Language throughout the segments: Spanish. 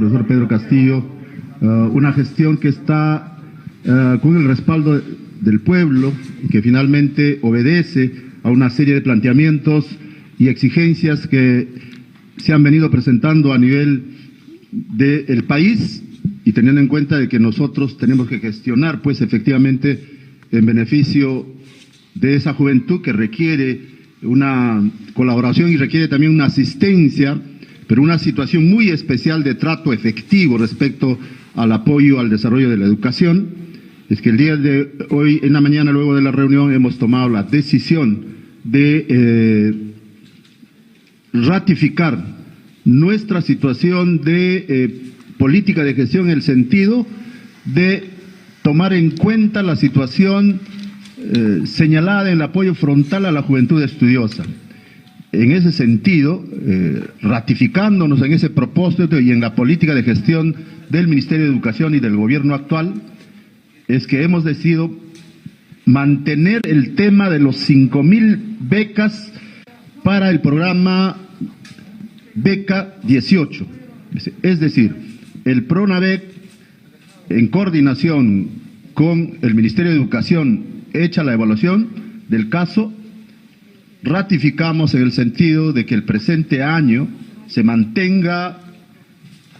profesor Pedro Castillo, una gestión que está con el respaldo del pueblo y que finalmente obedece a una serie de planteamientos y exigencias que se han venido presentando a nivel del país, y teniendo en cuenta de que nosotros tenemos que gestionar, pues efectivamente, en beneficio de esa juventud que requiere una colaboración y requiere también una asistencia, pero una situación muy especial de trato efectivo respecto al apoyo al desarrollo de la educación. Es que el día de hoy, en la mañana, luego de la reunión, hemos tomado la decisión de ratificar nuestra situación de política de gestión en el sentido de tomar en cuenta la situación señalada en el apoyo frontal a la juventud estudiosa. En ese sentido, ratificándonos en ese propósito y en la política de gestión del Ministerio de Educación y del gobierno actual, es que hemos decidido mantener el tema de los 5.000 becas para el programa Beca 18. Es decir, el PRONAVEC, en coordinación con el Ministerio de Educación, hecha la evaluación del caso, ratificamos en el sentido de que el presente año se mantenga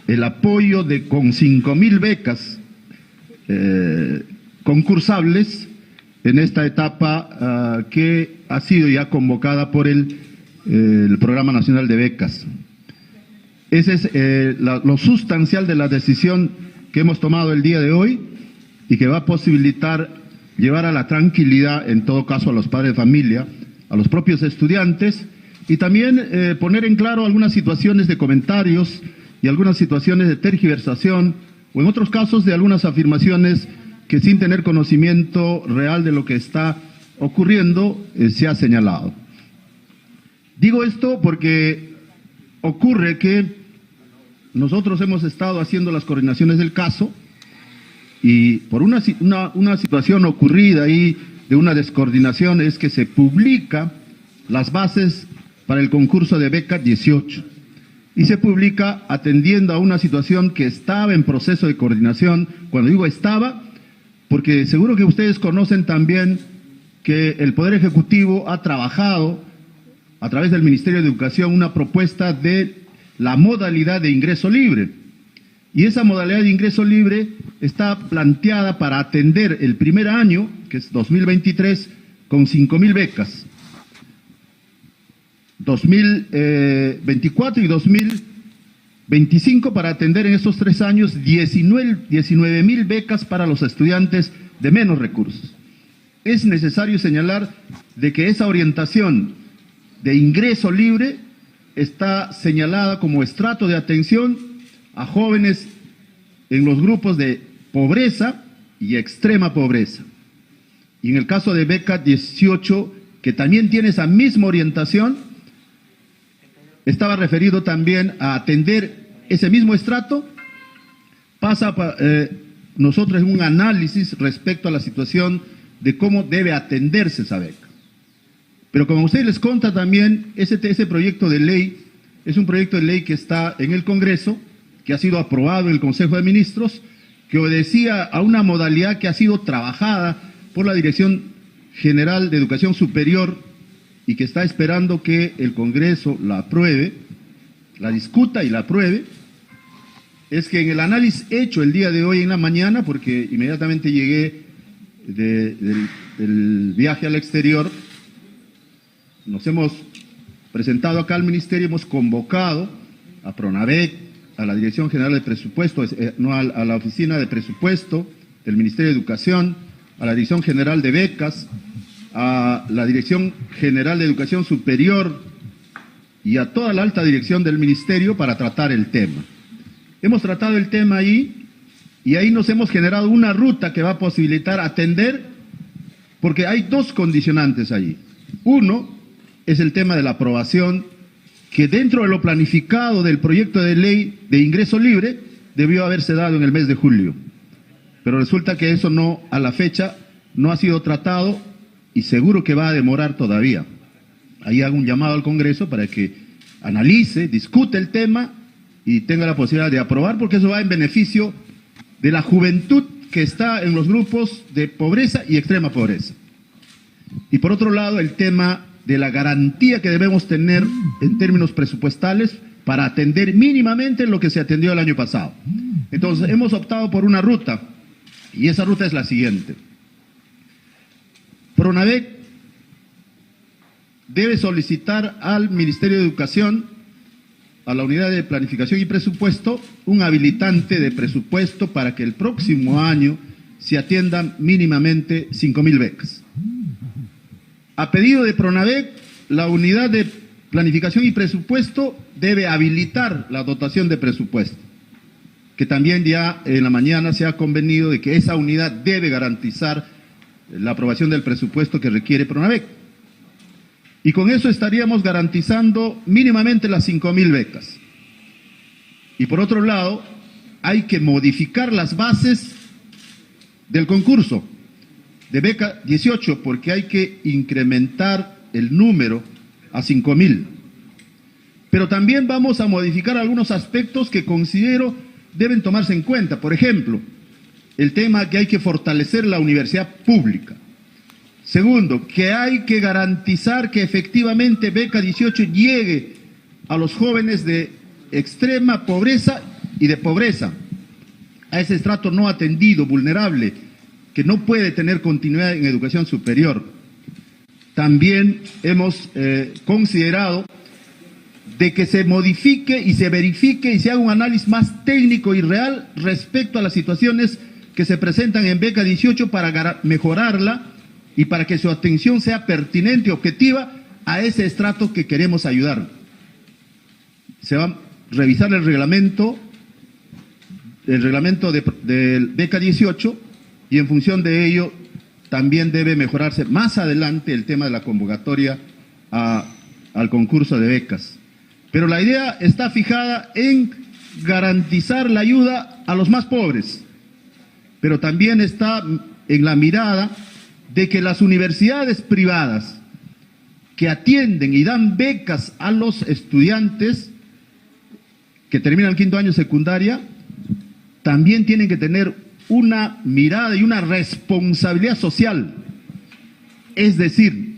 el apoyo con 5.000 becas concursables en esta etapa que ha sido ya convocada por el Programa Nacional de Becas. Ese es lo sustancial de la decisión que hemos tomado el día de hoy y que va a posibilitar llevar a la tranquilidad, en todo caso, a los padres de familia, a los propios estudiantes, y también poner en claro algunas situaciones de comentarios y algunas situaciones de tergiversación, o en otros casos de algunas afirmaciones que sin tener conocimiento real de lo que está ocurriendo, se ha señalado. Digo esto porque ocurre que nosotros hemos estado haciendo las coordinaciones del caso y por una situación ocurrida ahí de una descoordinación es que se publica las bases para el concurso de beca 18 y se publica atendiendo a una situación que estaba en proceso de coordinación. Cuando digo estaba, porque seguro que ustedes conocen también que el Poder Ejecutivo ha trabajado a través del Ministerio de Educación una propuesta de la modalidad de ingreso libre. Y esa modalidad de ingreso libre está planteada para atender el primer año, que es 2023, con 5.000 becas. 2024 y 2025 para atender en estos 3 años 19.000 becas para los estudiantes de menos recursos. Es necesario señalar de que esa orientación de ingreso libre está señalada como estrato de atención a jóvenes en los grupos de pobreza y extrema pobreza. Y en el caso de beca 18, que también tiene esa misma orientación, estaba referido también a atender ese mismo estrato, pasa nosotros en un análisis respecto a la situación de cómo debe atenderse esa beca. Pero como a ustedes les consta también, ese proyecto de ley es un proyecto de ley que está en el Congreso, que ha sido aprobado en el Consejo de Ministros, que obedecía a una modalidad que ha sido trabajada por la Dirección General de Educación Superior y que está esperando que el Congreso la apruebe, la discuta y la apruebe. Es que en el análisis hecho el día de hoy en la mañana, porque inmediatamente llegué del viaje al exterior, nos hemos presentado acá al Ministerio, hemos convocado a PRONAVEC, a la Dirección General de Presupuesto, a la Oficina de Presupuesto del Ministerio de Educación, a la Dirección General de Becas, a la Dirección General de Educación Superior y a toda la alta dirección del Ministerio para tratar el tema. Hemos tratado el tema ahí y ahí nos hemos generado una ruta que va a posibilitar atender, porque hay 2 condicionantes allí. Uno es el tema de la aprobación, que dentro de lo planificado del proyecto de ley de ingreso libre debió haberse dado en el mes de julio. Pero resulta que eso no, a la fecha, no ha sido tratado y seguro que va a demorar todavía. Ahí hago un llamado al Congreso para que analice, discute el tema y tenga la posibilidad de aprobar, porque eso va en beneficio de la juventud que está en los grupos de pobreza y extrema pobreza. Y por otro lado, el tema de la garantía que debemos tener en términos presupuestales para atender mínimamente lo que se atendió el año pasado. Entonces, hemos optado por una ruta, y esa ruta es la siguiente. PRONAVEC debe solicitar al Ministerio de Educación, a la Unidad de Planificación y Presupuesto, un habilitante de presupuesto para que el próximo año se atiendan mínimamente 5.000 becas. A pedido de PRONAVEC, la Unidad de Planificación y Presupuesto debe habilitar la dotación de presupuesto, que también ya en la mañana se ha convenido de que esa unidad debe garantizar la aprobación del presupuesto que requiere PRONAVEC. Y con eso estaríamos garantizando mínimamente las 5.000 becas. Y por otro lado, hay que modificar las bases del concurso de beca 18, porque hay que incrementar el número a 5.000. Pero también vamos a modificar algunos aspectos que considero deben tomarse en cuenta. Por ejemplo, el tema que hay que fortalecer la universidad pública. Segundo, que hay que garantizar que efectivamente beca 18 llegue a los jóvenes de extrema pobreza y de pobreza, a ese estrato no atendido, vulnerable, que no puede tener continuidad en educación superior. También hemos considerado de que se modifique y se verifique y se haga un análisis más técnico y real respecto a las situaciones que se presentan en beca 18 para mejorarla y para que su atención sea pertinente y objetiva a ese estrato que queremos ayudar. Se va a revisar el reglamento de beca 18, y en función de ello también debe mejorarse más adelante el tema de la convocatoria al concurso de becas. Pero la idea está fijada en garantizar la ayuda a los más pobres, pero también está en la mirada de que las universidades privadas que atienden y dan becas a los estudiantes que terminan el 5º año de secundaria, también tienen que tener una mirada y una responsabilidad social. Es decir,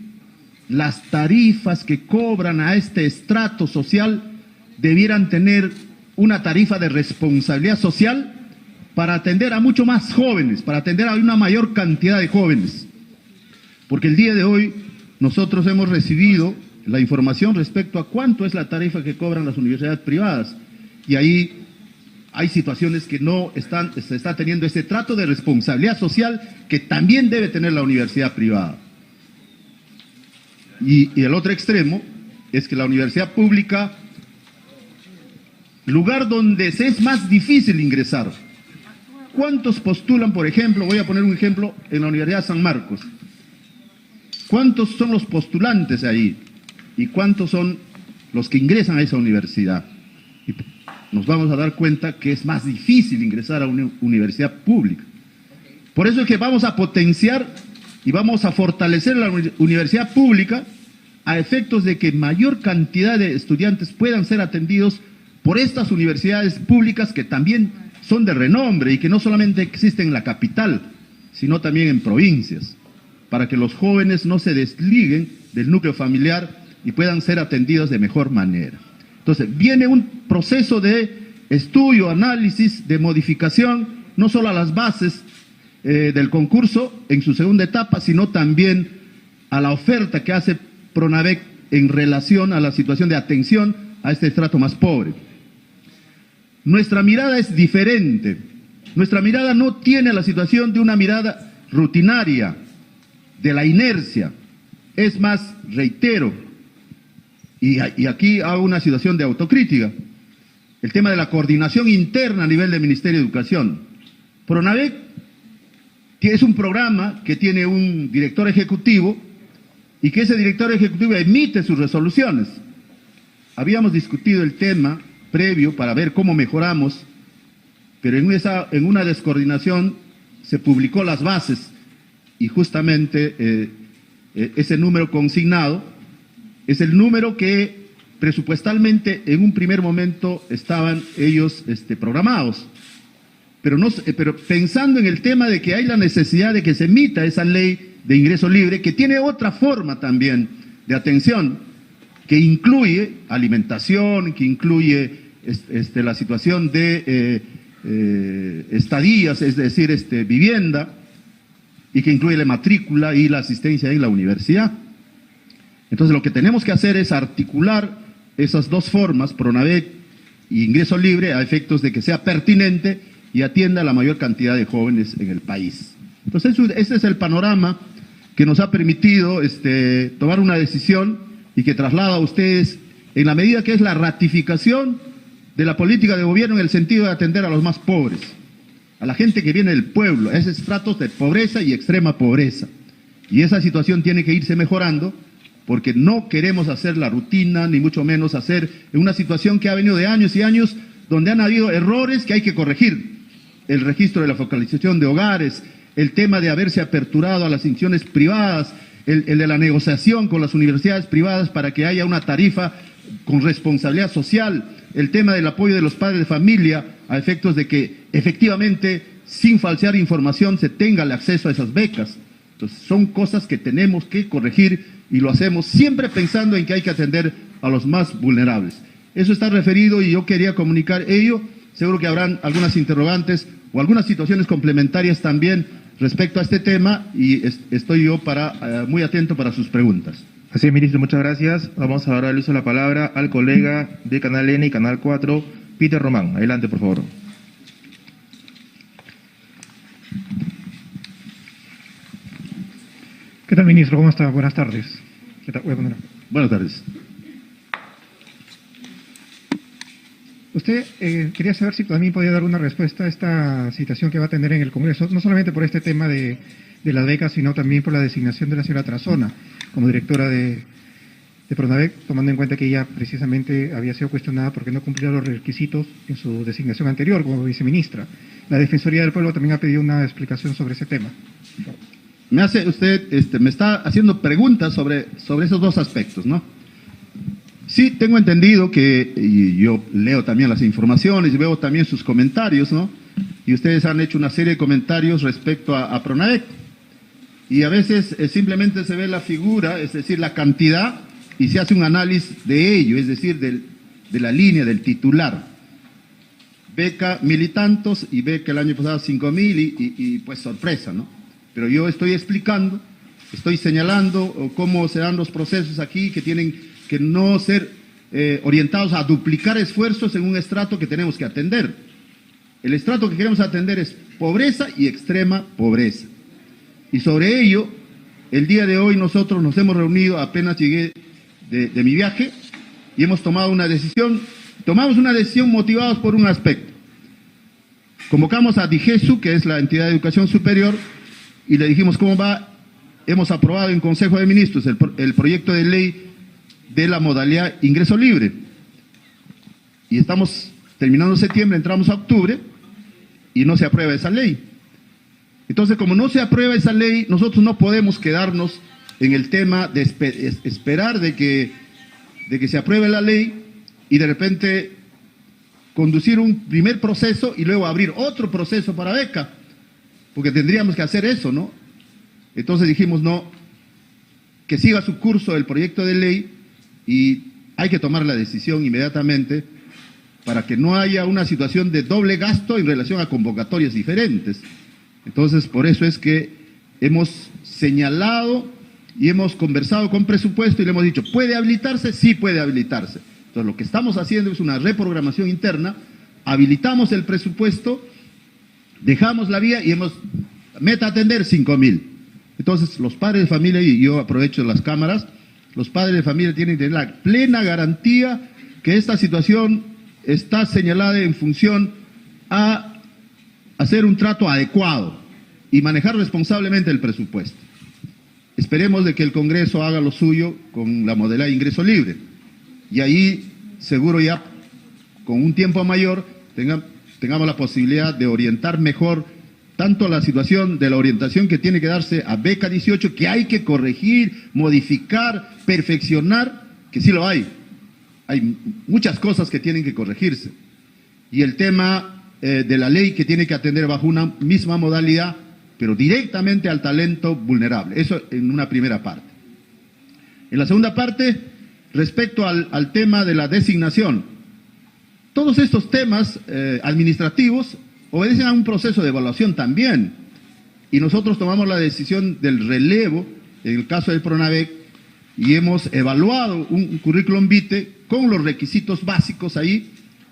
las tarifas que cobran a este estrato social debieran tener una tarifa de responsabilidad social para atender a mucho más jóvenes, para atender a una mayor cantidad de jóvenes. Porque el día de hoy nosotros hemos recibido la información respecto a cuánto es la tarifa que cobran las universidades privadas, y ahí hay situaciones que no se está teniendo ese trato de responsabilidad social que también debe tener la universidad privada. Y el otro extremo es que la universidad pública, lugar donde es más difícil ingresar. ¿Cuántos postulan, por ejemplo, voy a poner un ejemplo, en la Universidad de San Marcos? ¿Cuántos son los postulantes ahí? ¿Y cuántos son los que ingresan a esa universidad? Y nos vamos a dar cuenta que es más difícil ingresar a una universidad pública. Por eso es que vamos a potenciar y vamos a fortalecer la universidad pública a efectos de que mayor cantidad de estudiantes puedan ser atendidos por estas universidades públicas que también son de renombre y que no solamente existen en la capital, sino también en provincias, para que los jóvenes no se desliguen del núcleo familiar y puedan ser atendidos de mejor manera. Entonces, viene un proceso de estudio, análisis, de modificación, no solo a las bases del concurso en su segunda etapa, sino también a la oferta que hace PRONAVEC en relación a la situación de atención a este estrato más pobre. Nuestra mirada es diferente. Nuestra mirada no tiene la situación de una mirada rutinaria, de la inercia. Es más, reitero, y aquí hago una situación de autocrítica, el tema de la coordinación interna a nivel del Ministerio de Educación. PRONAVEC es un programa que tiene un director ejecutivo y que ese director ejecutivo emite sus resoluciones. Habíamos discutido el tema previo para ver cómo mejoramos, pero en una descoordinación se publicó las bases y justamente ese número consignado es el número que presupuestalmente en un primer momento estaban ellos programados. Pero pensando en el tema de que hay la necesidad de que se emita esa ley de ingreso libre, que tiene otra forma también de atención, que incluye alimentación, que incluye la situación de estadías, es decir, vivienda, y que incluye la matrícula y la asistencia en la universidad. Entonces lo que tenemos que hacer es articular esas dos formas, Pronavec y ingreso libre, a efectos de que sea pertinente y atienda a la mayor cantidad de jóvenes en el país. Entonces ese es el panorama que nos ha permitido tomar una decisión y que traslada a ustedes en la medida que es la ratificación de la política de gobierno en el sentido de atender a los más pobres, a la gente que viene del pueblo, a esos estratos de pobreza y extrema pobreza. Y esa situación tiene que irse mejorando porque no queremos hacer la rutina, ni mucho menos hacer en una situación que ha venido de años y años donde han habido errores que hay que corregir. El registro de la focalización de hogares, el tema de haberse aperturado a las instituciones privadas, el de la negociación con las universidades privadas para que haya una tarifa con responsabilidad social, el tema del apoyo de los padres de familia a efectos de que efectivamente, sin falsear información, se tenga el acceso a esas becas. Entonces, son cosas que tenemos que corregir y lo hacemos siempre pensando en que hay que atender a los más vulnerables. Eso está referido y yo quería comunicar ello. Seguro que habrán algunas interrogantes o algunas situaciones complementarias también respecto a este tema y estoy yo muy atento para sus preguntas. Así es, ministro, muchas gracias. Vamos ahora a darle uso la palabra al colega de Canal N y Canal 4, Peter Román. Adelante, por favor. ¿Qué tal, ministro? ¿Cómo está? Buenas tardes. ¿Qué tal? Buenas tardes. Usted quería saber si también podía dar una respuesta a esta situación que va a tener en el Congreso, no solamente por este tema de la beca, sino también por la designación de la señora Tarazona como directora de Pronavec, tomando en cuenta que ella precisamente había sido cuestionada porque no cumplía los requisitos en su designación anterior como viceministra. La Defensoría del Pueblo también ha pedido una explicación sobre ese tema. Me está haciendo preguntas sobre esos dos aspectos, ¿no? Sí, tengo entendido que, y yo leo también las informaciones y veo también sus comentarios, ¿no? Y ustedes han hecho una serie de comentarios respecto a Pronavec. Y a veces simplemente se ve la figura, es decir, la cantidad, y se hace un análisis de ello, es decir, de la línea, del titular. Beca 1.000 y tantos, y beca el año pasado 5.000, y pues sorpresa, ¿no? Pero yo estoy explicando, estoy señalando cómo se dan los procesos aquí que tienen que no ser orientados a duplicar esfuerzos en un estrato que tenemos que atender. El estrato que queremos atender es pobreza y extrema pobreza. Y sobre ello, el día de hoy nosotros nos hemos reunido, apenas llegué de mi viaje, y hemos tomado una decisión. Tomamos una decisión motivados por un aspecto. Convocamos a DIGESU, que es la entidad de educación superior, y le dijimos cómo va. Hemos aprobado en Consejo de Ministros el proyecto de ley de la modalidad ingreso libre. Y estamos terminando septiembre, entramos a octubre, y no se aprueba esa ley. Entonces, como no se aprueba esa ley, nosotros no podemos quedarnos en el tema de esperar de que se apruebe la ley y de repente conducir un primer proceso y luego abrir otro proceso para beca, porque tendríamos que hacer eso, ¿no? Entonces dijimos, no, que siga su curso el proyecto de ley y hay que tomar la decisión inmediatamente para que no haya una situación de doble gasto en relación a convocatorias diferentes. Entonces, por eso es que hemos señalado y hemos conversado con presupuesto y le hemos dicho, ¿puede habilitarse? Sí puede habilitarse. Entonces, lo que estamos haciendo es una reprogramación interna, habilitamos el presupuesto, dejamos la vía y meta a atender 5.000. Entonces, los padres de familia, y yo aprovecho las cámaras, los padres de familia tienen que tener la plena garantía que esta situación está señalada en función a hacer un trato adecuado y manejar responsablemente el presupuesto. Esperemos de que el Congreso haga lo suyo con la modalidad de ingreso libre. Y ahí seguro ya con un tiempo mayor tengamos la posibilidad de orientar mejor tanto la situación de la orientación que tiene que darse a beca 18, que hay que corregir, modificar, perfeccionar, que sí lo hay, hay muchas cosas que tienen que corregirse. Y el tema de la ley que tiene que atender bajo una misma modalidad, pero directamente al talento vulnerable. Eso en una primera parte. En la segunda parte, respecto al tema de la designación, todos estos temas administrativos obedecen a un proceso de evaluación también. Y nosotros tomamos la decisión del relevo, en el caso del PRONAVEC, y hemos evaluado un currículum vitae con los requisitos básicos ahí,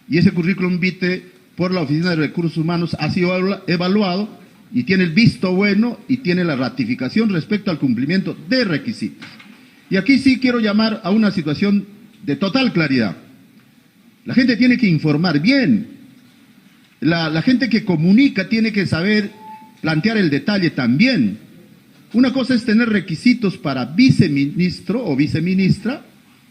y ese currículum vitae por la Oficina de Recursos Humanos ha sido evaluado y tiene el visto bueno y tiene la ratificación respecto al cumplimiento de requisitos. Y aquí sí quiero llamar a una situación de total claridad. La gente tiene que informar bien. La gente que comunica tiene que saber plantear el detalle también. Una cosa es tener requisitos para viceministro o viceministra,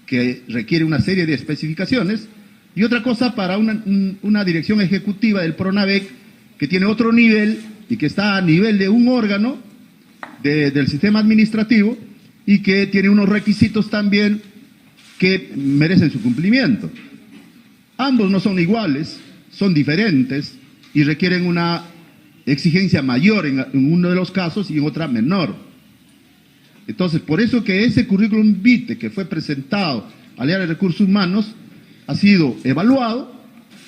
que requiere una serie de especificaciones, y otra cosa para una dirección ejecutiva del PRONAVEC, que tiene otro nivel y que está a nivel de un órgano del sistema administrativo y que tiene unos requisitos también que merecen su cumplimiento. Ambos no son iguales, son diferentes y requieren una exigencia mayor en uno de los casos y en otra menor. Entonces, por eso que ese currículum vitae que fue presentado al área de recursos humanos ha sido evaluado,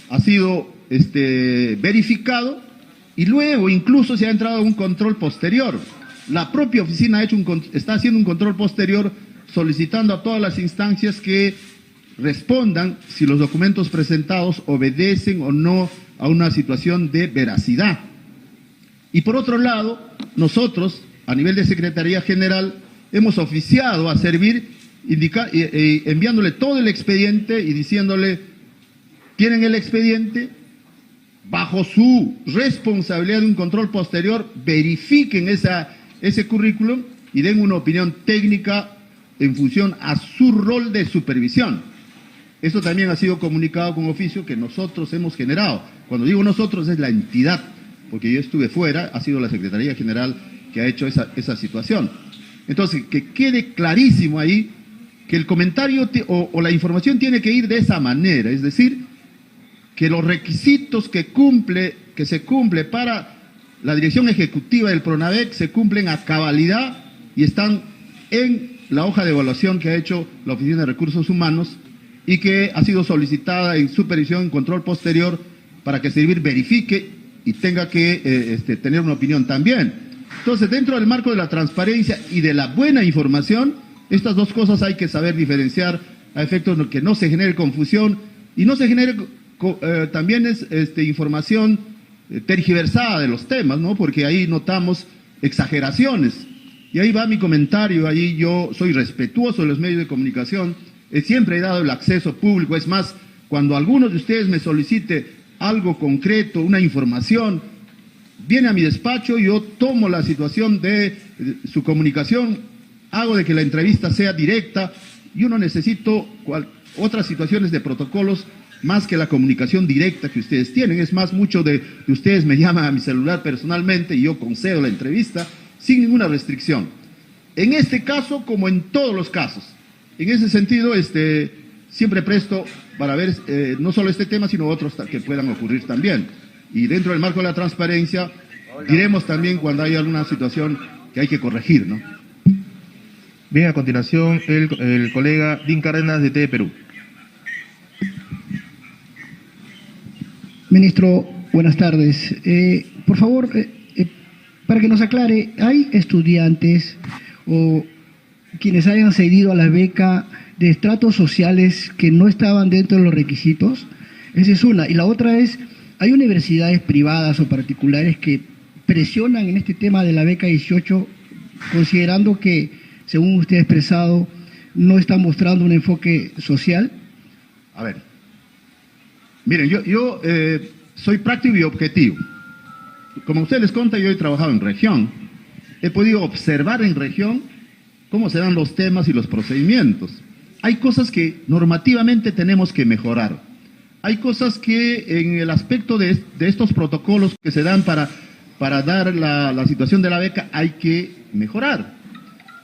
ha sido verificado y luego incluso se ha entrado a un control posterior. La propia oficina está haciendo un control posterior solicitando a todas las instancias que respondan si los documentos presentados obedecen o no a una situación de veracidad. Y por otro lado, nosotros, a nivel de Secretaría General, hemos oficiado a servir, enviándole todo el expediente y diciéndole, tienen el expediente, bajo su responsabilidad de un control posterior, verifiquen ese currículum y den una opinión técnica en función a su rol de supervisión. Eso también ha sido comunicado con oficio que nosotros hemos generado. Cuando digo nosotros es la entidad, porque yo estuve fuera, ha sido la Secretaría General que ha hecho esa situación. Entonces, que quede clarísimo ahí que el comentario o la información tiene que ir de esa manera, es decir, que los requisitos que se cumple para la dirección ejecutiva del PRONAVEC se cumplen a cabalidad y están en la hoja de evaluación que ha hecho la Oficina de Recursos Humanos y que ha sido solicitada en supervisión, en control posterior, para que Servir verifique y tenga que tener una opinión también. Entonces, dentro del marco de la transparencia y de la buena información, estas dos cosas hay que saber diferenciar a efectos de que no se genere confusión y no se genere también información tergiversada de los temas, ¿no? Porque ahí notamos exageraciones. Y ahí va mi comentario, ahí yo soy respetuoso de los medios de comunicación, siempre he dado el acceso público, es más, cuando algunos de ustedes me solicite algo concreto, una información, viene a mi despacho, yo tomo la situación de su comunicación, hago de que la entrevista sea directa, yo no necesito otras situaciones de protocolos más que la comunicación directa que ustedes tienen. Es más, muchos de ustedes me llaman a mi celular personalmente y yo concedo la entrevista sin ninguna restricción. En este caso, como en todos los casos, en ese sentido, siempre presto para ver no solo este tema, sino otros que puedan ocurrir también. Y dentro del marco de la transparencia, diremos también cuando hay alguna situación que hay que corregir, ¿no? Bien, a continuación, el colega Dean Cárdenas de TV Perú. Ministro, buenas tardes. Por favor, para que nos aclare, ¿hay estudiantes o quienes hayan accedido a la beca de estratos sociales que no estaban dentro de los requisitos? Esa es una. Y la otra es, ¿hay universidades privadas o particulares que presionan en este tema de la beca 18, considerando que, según usted ha expresado, no están mostrando un enfoque social? A ver, miren, yo soy práctico y objetivo. Como usted les conta, yo he trabajado en región. He podido observar en región cómo se dan los temas y los procedimientos. Hay cosas que normativamente tenemos que mejorar. Hay cosas que en el aspecto de estos protocolos que se dan para dar la situación de la beca hay que mejorar.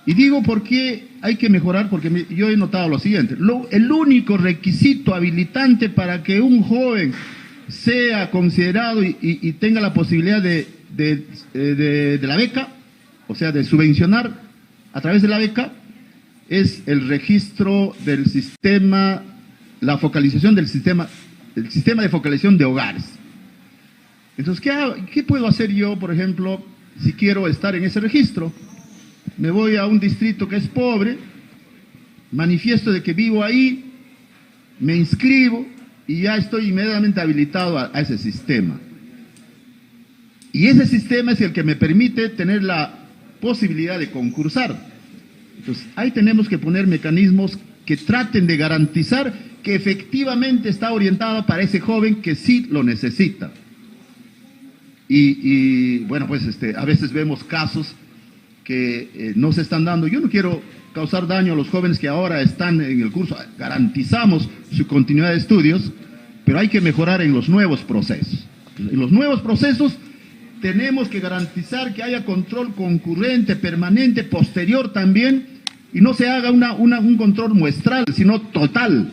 Y digo por qué hay que mejorar, porque yo he notado lo siguiente. El único requisito habilitante para que un joven sea considerado y tenga la posibilidad de la beca, o sea, de subvencionar a través de la beca, es el registro del sistema, la focalización del sistema de focalización de hogares. Entonces, ¿qué puedo hacer yo, por ejemplo, si quiero estar en ese registro? Me voy a un distrito que es pobre, manifiesto de que vivo ahí, me inscribo y ya estoy inmediatamente habilitado a ese sistema. Y ese sistema es el que me permite tener la posibilidad de concursar. Entonces, ahí tenemos que poner mecanismos que traten de garantizar que efectivamente está orientado para ese joven que sí lo necesita. Bueno, pues a veces vemos casos que no se están dando. Yo no quiero causar daño a los jóvenes que ahora están en el curso. Garantizamos su continuidad de estudios, pero hay que mejorar en los nuevos procesos. En los nuevos procesos tenemos que garantizar que haya control concurrente, permanente, posterior también, y no se haga un control muestral, sino total.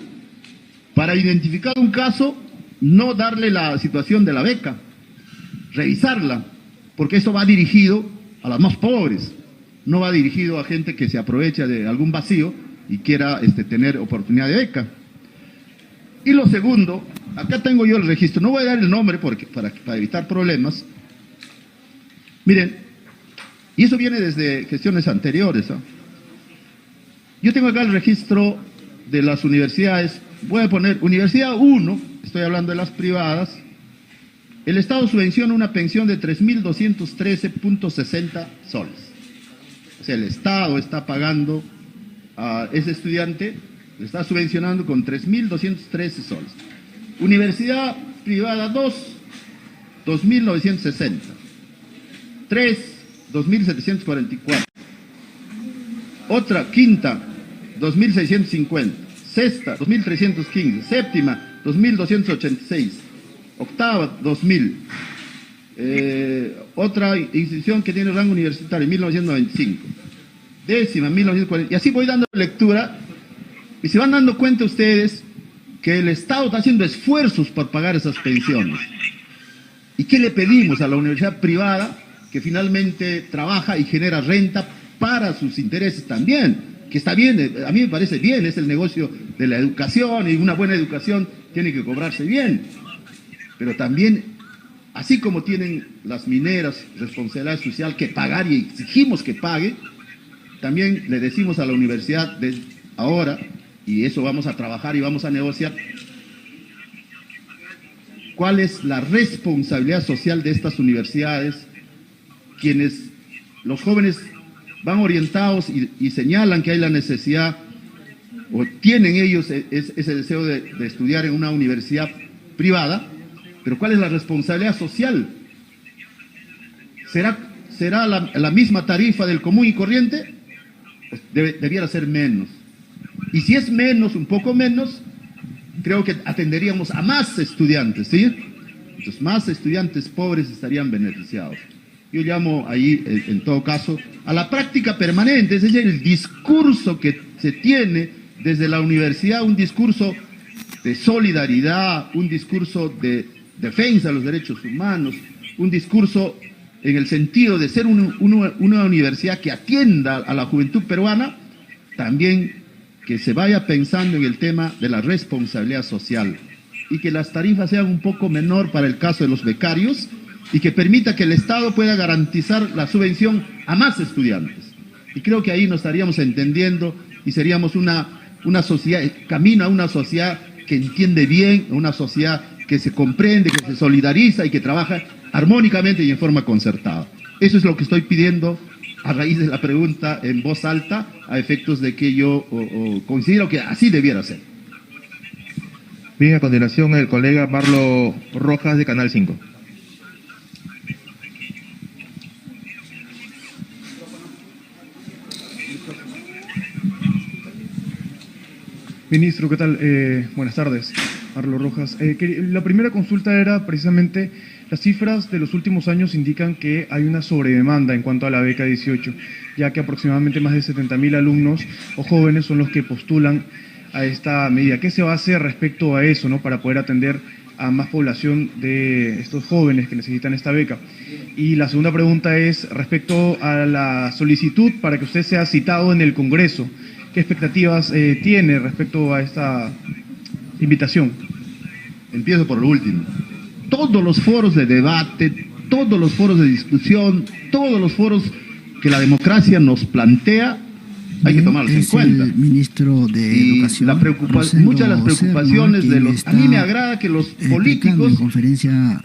Para identificar un caso, no darle la situación de la beca, revisarla, porque eso va dirigido a los más pobres, no va dirigido a gente que se aprovecha de algún vacío y quiera tener oportunidad de beca. Y lo segundo, acá tengo yo el registro, no voy a dar el nombre para evitar problemas. Miren, y eso viene desde gestiones anteriores, ¿no? Yo tengo acá el registro de las universidades, voy a poner Universidad 1, estoy hablando de las privadas. El Estado subvenciona una pensión de 3.213.60 soles. O sea, el Estado está pagando a ese estudiante, le está subvencionando con 3.213 soles. Universidad privada 2, 2.960. 3, 2.744. Otra, quinta, 2.650. Sexta, 2.315. Séptima, 2.286. Octava, 2.000. Otra institución que tiene rango universitario, 1995. Décima, 1940. Y así voy dando lectura. Y se van dando cuenta ustedes que el Estado está haciendo esfuerzos por pagar esas pensiones. ¿Y qué le pedimos a la universidad privada? Que finalmente trabaja y genera renta para sus intereses también, que está bien, a mí me parece bien, es el negocio de la educación, y una buena educación tiene que cobrarse bien, pero también, así como tienen las mineras responsabilidad social que pagar y exigimos que pague, también le decimos a la universidad de ahora, y eso vamos a trabajar y vamos a negociar, cuál es la responsabilidad social de estas universidades, quienes los jóvenes van orientados y señalan que hay la necesidad, o tienen ellos ese deseo de estudiar en una universidad privada, pero ¿cuál es la responsabilidad social? ¿Será la misma tarifa del común y corriente? Pues debiera ser menos. Y si es menos, un poco menos, creo que atenderíamos a más estudiantes, ¿sí? Entonces, más estudiantes pobres estarían beneficiados. Yo llamo ahí, en todo caso, a la práctica permanente, es decir, el discurso que se tiene desde la universidad, un discurso de solidaridad, un discurso de defensa de los derechos humanos, un discurso en el sentido de ser una universidad que atienda a la juventud peruana, también que se vaya pensando en el tema de la responsabilidad social y que las tarifas sean un poco menor para el caso de los becarios, y que permita que el Estado pueda garantizar la subvención a más estudiantes. Y creo que ahí nos estaríamos entendiendo y seríamos una sociedad, camino a una sociedad que entiende bien, una sociedad que se comprende, que se solidariza y que trabaja armónicamente y en forma concertada. Eso es lo que estoy pidiendo a raíz de la pregunta en voz alta, a efectos de que yo considero que así debiera ser. Bien, a continuación el colega Marlo Rojas de Canal 5. Ministro, ¿qué tal? Buenas tardes, Marlo Rojas. La primera consulta era precisamente Las cifras de los últimos años indican que hay una sobredemanda en cuanto a la beca 18, ya que aproximadamente más de 70.000 alumnos o jóvenes son los que postulan a esta medida. ¿Qué se va a hacer respecto a eso, ¿no?, para poder atender a más población de estos jóvenes que necesitan esta beca? Y la segunda pregunta es respecto a la solicitud para que usted sea citado en el Congreso. ¿Qué expectativas tiene respecto a esta invitación? Empiezo por lo último. Todos los foros de debate, todos los foros de discusión, todos los foros que la democracia nos plantea, hay que tomarlos en cuenta. El ministro de Educación, muchas de las preocupaciones de los... A mí me agrada que los políticos,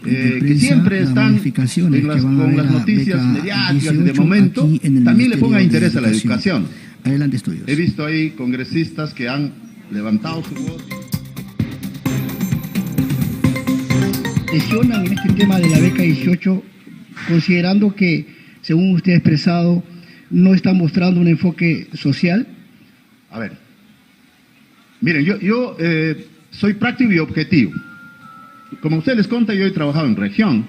que siempre están con las noticias mediáticas de momento, también le pongan interés a la educación. Adelante, estudios. He visto ahí congresistas que han levantado su voz. Lesionan en este tema de la beca 18, considerando que, según usted ha expresado, no está mostrando un enfoque social. A ver, miren, yo soy práctico y objetivo. Como usted les cuenta, yo he trabajado en región.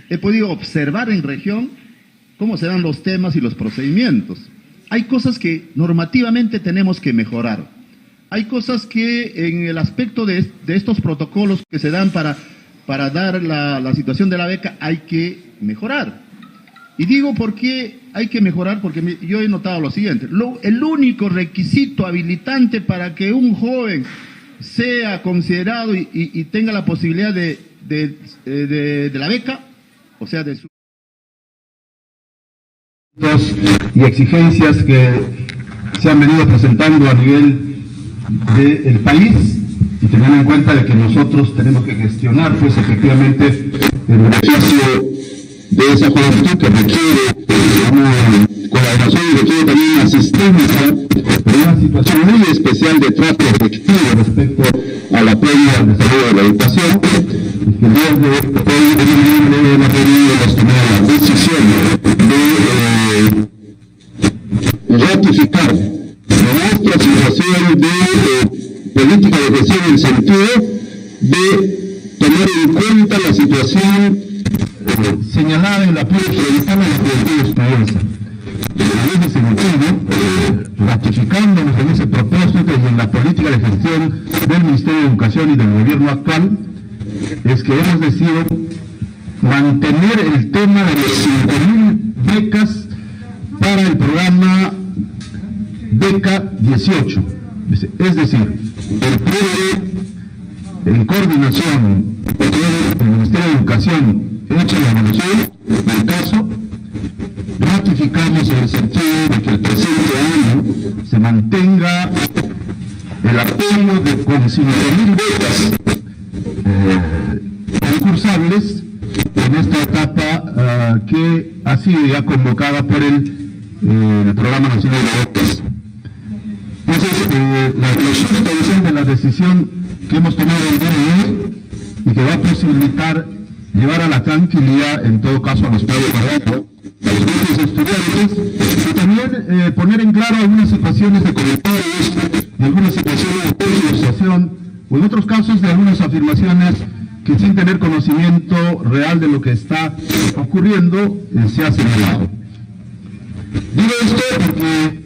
He podido observar en región cómo se dan los temas y los procedimientos. Hay cosas que normativamente tenemos que mejorar. Hay cosas que en el aspecto de estos protocolos que se dan para dar la situación de la beca hay que mejorar. Y digo por qué hay que mejorar, porque yo he notado lo siguiente. El único requisito habilitante para que un joven sea considerado y tenga la posibilidad de la beca, o sea, de su... y exigencias que se han venido presentando a nivel del país, y teniendo en cuenta de que nosotros tenemos que gestionar pues efectivamente el beneficio de esa juventud que requiere una colaboración y requiere también asistencia en una situación muy especial de trato efectivo respecto a la pérdida del desarrollo de la educación. El día de hoy hemos tomado la decisión de ratificar nuestra situación de política de gestión en el sentido de tomar en cuenta la situación señalada en la Plan Oriental de la Juventud Estudiantil. En ese sentido, ratificándonos en ese propósito y en la política de gestión del Ministerio de Educación y del gobierno actual, es que hemos decidido mantener el tema de las 5.000 becas para el programa Beca 18. Es decir, el PRODE, en coordinación con el Ministerio de Educación, hecha la evaluación del caso, ratificamos en el sentido de que el presente año se mantenga el apoyo con 5.000 becas concursables en esta etapa que ha sido ya convocada por el Programa Nacional de Becas. Entonces, la sustentación de la decisión que hemos tomado el día de hoy y que va a posibilitar llevar a la tranquilidad, en todo caso, a los padres a los grupos estudiantes, y también poner en claro algunas situaciones de comentarios, de algunas situaciones de tergiversación, o en otros casos de algunas afirmaciones que sin tener conocimiento real de lo que está ocurriendo, se ha señalado. Digo esto porque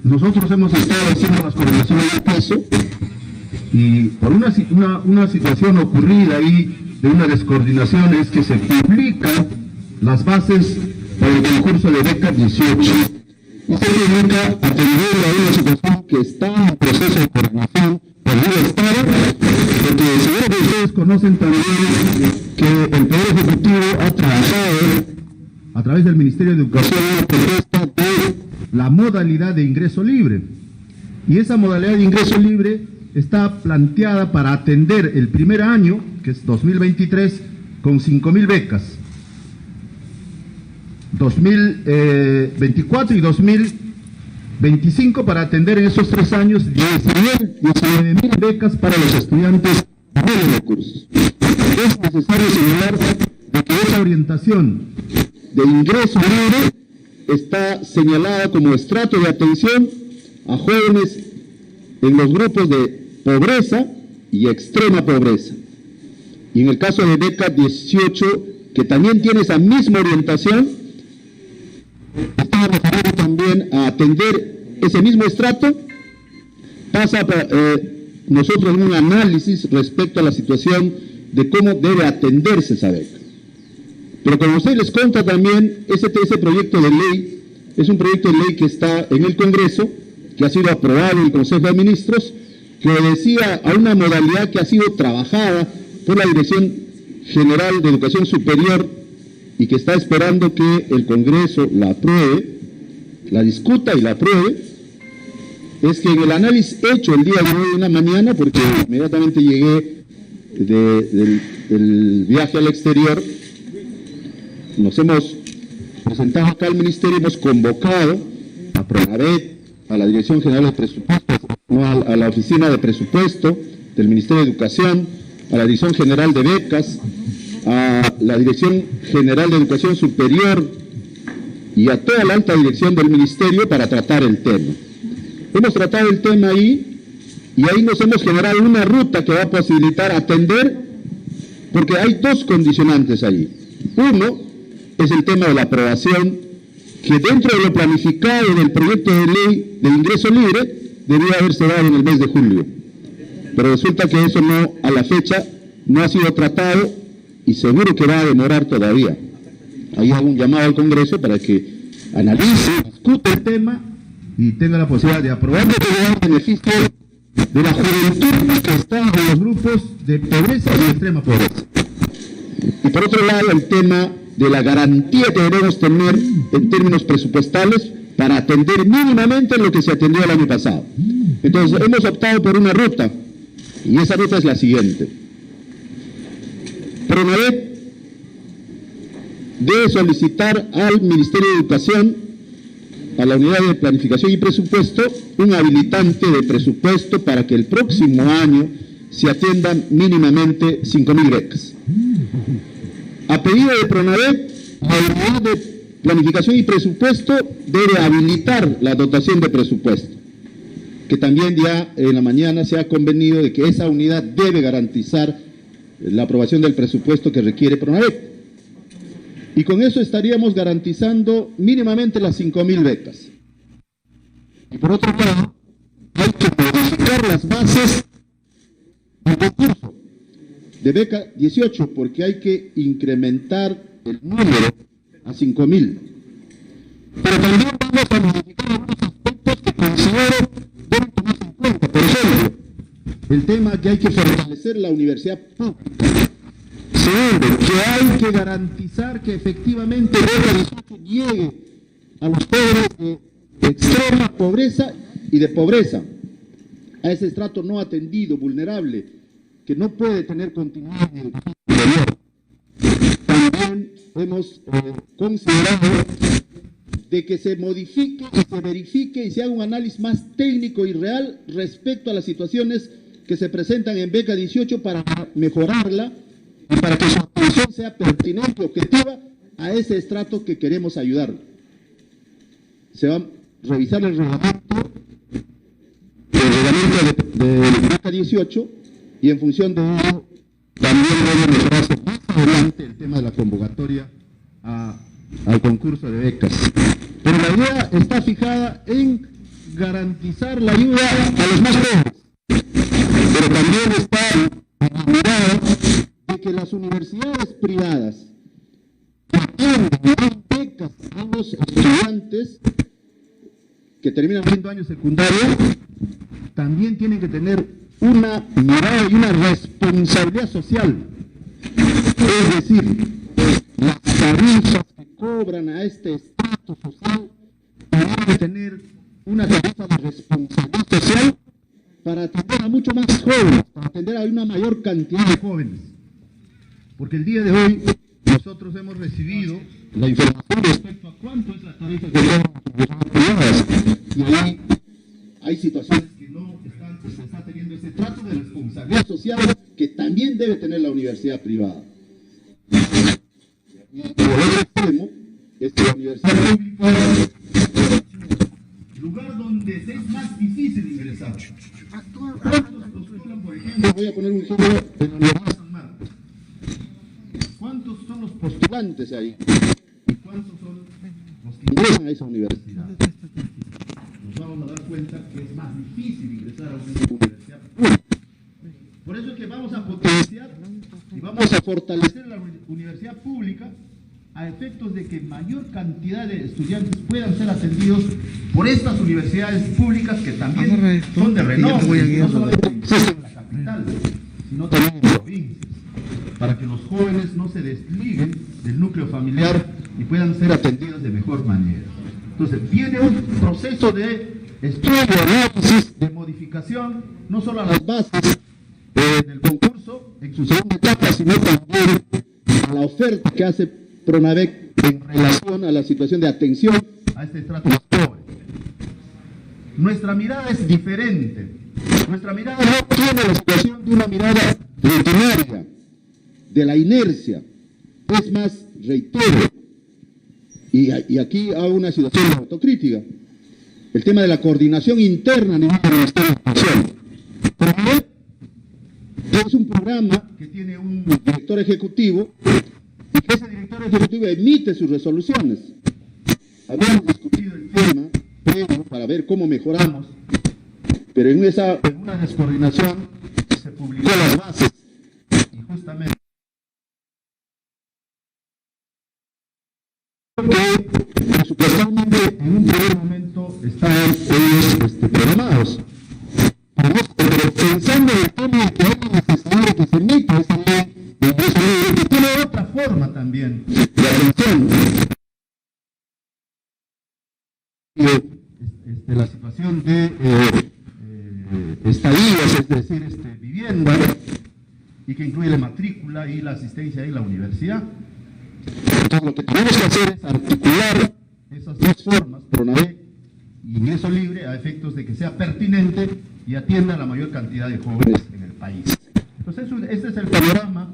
nosotros hemos estado haciendo las coordinaciones del caso, y por una situación ocurrida ahí de una descoordinación es que se publican las bases para el concurso de beca 18. Y se publica atendiendo a una situación que está en proceso de coordinación por el Estado, porque seguro que ustedes conocen también que el Poder Ejecutivo ha trabajado a través del Ministerio de Educación una propuesta de la modalidad de ingreso libre. Y esa modalidad de ingreso libre está planteada para atender el primer año, que es 2023, con 5.000 becas. 2024 y 2025 para atender en esos 3 años 19.000 becas para los estudiantes de menos recursos. Es necesario señalar de que esa orientación de ingreso libre está señalada como estrato de atención a jóvenes en los grupos de pobreza y extrema pobreza. Y Y en el caso de beca 18, que también tiene esa misma orientación, estábamos también a atender ese mismo estrato, pasa nosotros en un análisis respecto a la situación de cómo debe atenderse esa beca. Pero como ustedes les cuenta también, ese proyecto de ley es un proyecto de ley que está en el Congreso, que ha sido aprobado en el Consejo de Ministros, que obedecía a una modalidad que ha sido trabajada por la Dirección General de Educación Superior y que está esperando que el Congreso la apruebe, la discuta y la apruebe. Es que en el análisis hecho el día de hoy en la mañana, porque inmediatamente llegué del viaje al exterior, nos hemos presentado acá al Ministerio, hemos convocado a PRONAVET, a la Dirección General de Presupuestos, a la Oficina de Presupuesto del Ministerio de Educación, a la Dirección General de Becas, a la Dirección General de Educación Superior y a toda la alta dirección del Ministerio para tratar el tema. Hemos tratado el tema ahí y ahí nos hemos generado una ruta que va a posibilitar atender, porque hay dos condicionantes ahí. Uno es el tema de la aprobación, que dentro de lo planificado del proyecto de ley de ingreso libre debía haberse dado en el mes de julio. Pero resulta que eso no, a la fecha, no ha sido tratado y seguro que va a demorar todavía. Ahí hago un llamado al Congreso para que analice, discute el tema y tenga la posibilidad de aprobar el beneficio de la juventud que está en los grupos de pobreza y de extrema pobreza. Y por otro lado, el tema de la garantía que debemos tener en términos presupuestales para atender mínimamente lo que se atendió el año pasado. Entonces, hemos optado por una ruta, y esa ruta es la siguiente. PRONAVET debe solicitar al Ministerio de Educación, a la Unidad de Planificación y Presupuesto, un habilitante de presupuesto para que el próximo año se atiendan mínimamente 5.000 becas. A pedido de PRONAVET, la Unidad de Planificación y Presupuesto debe habilitar la dotación de presupuesto, que también ya en la mañana se ha convenido de que esa unidad debe garantizar la aprobación del presupuesto que requiere PRONAVET. Y con eso estaríamos garantizando mínimamente las 5.000 becas. Y por otro lado, hay que modificar las bases del concurso de beca 18, porque hay que incrementar el número a 5.000. Pero también vamos a modificar algunos aspectos que considero deben tomarse en cuenta. Por ejemplo, el tema que hay que fortalecer la universidad pública. Segundo, que hay que garantizar que efectivamente beca 18 llegue a los pobres de extrema pobreza y de pobreza, a ese estrato no atendido, vulnerable, que no puede tener continuidad en el superior. También hemos considerado de que se modifique y se verifique y se haga un análisis más técnico y real respecto a las situaciones que se presentan en beca 18 para mejorarla y para que su atención sea pertinente y objetiva a ese estrato que queremos ayudar. Se va a revisar el reglamento de beca 18 y en función de ello también debe mejorarse más adelante el tema de la convocatoria al concurso de becas. Pero la idea está fijada en garantizar la ayuda a los más jóvenes, pero también está en la mirada de que las universidades privadas que dan becas a los estudiantes que terminan haciendo años secundarios también tienen que tener una mirada y una responsabilidad social. Es decir, las tarifas que cobran a este estrato social tienen que tener una tarifa de responsabilidad social para atender a mucho más jóvenes, para atender a una mayor cantidad de jóvenes. Porque el día de hoy nosotros hemos recibido la información respecto a cuánto es la tarifa que cobran las universidades privadas. Y ahí hay situaciones que no están, se está teniendo ese trato de responsabilidad social que también debe tener la universidad privada. Y por el otro extremo es que la universidad pública es el lugar donde es más difícil ingresar. ¿Cuántos postulan, por ejemplo? Voy a poner un ejemplo en la Universidad San Marcos. postulantes ahí? ¿Y cuántos son los que ingresan a esa universidad? Nos vamos a dar cuenta que es más difícil ingresar a una universidad pública. Por eso es que vamos a potenciar y vamos a fortalecer la universidad pública a efectos de que mayor cantidad de estudiantes puedan ser atendidos por estas universidades públicas que también son de renombre, no solamente en la capital, sino también en provincias, para que los jóvenes no se desliguen del núcleo familiar y puedan ser atendidos de mejor manera. Entonces, viene un proceso de estudio, análisis, de modificación, no solo a las bases del concurso en su segunda etapa, sino también a la oferta que hace PRONAVEC en relación a la situación de atención a este estrato más pobre. Nuestra mirada es diferente. Nuestra mirada no tiene la situación de una mirada rutinaria, de la inercia. Es más, reitero, y aquí hago una situación de autocrítica, el tema de la coordinación interna a nivel del Ministerio de Educación. PRONAVEC es un programa que tiene un director ejecutivo y que ese director ejecutivo emite sus resoluciones. Habíamos discutido el tema previo para ver cómo mejoramos, pero en una descoordinación se publicó las bases y justamente que presupuestalmente en un primer momento estaban ellos programados. Pero pensando en el tema de que hay necesidad de que se emita esa ley de ingreso libre, que tiene otra forma también de atención. La situación de estadías, es decir, vivienda, y que incluye la matrícula y la asistencia en la universidad. Entonces, lo que tenemos que hacer es articular esas dos formas, PRONAVEC y ingreso libre, a efectos de que sea pertinente y atienda a la mayor cantidad de jóvenes en el país. Entonces, este es el panorama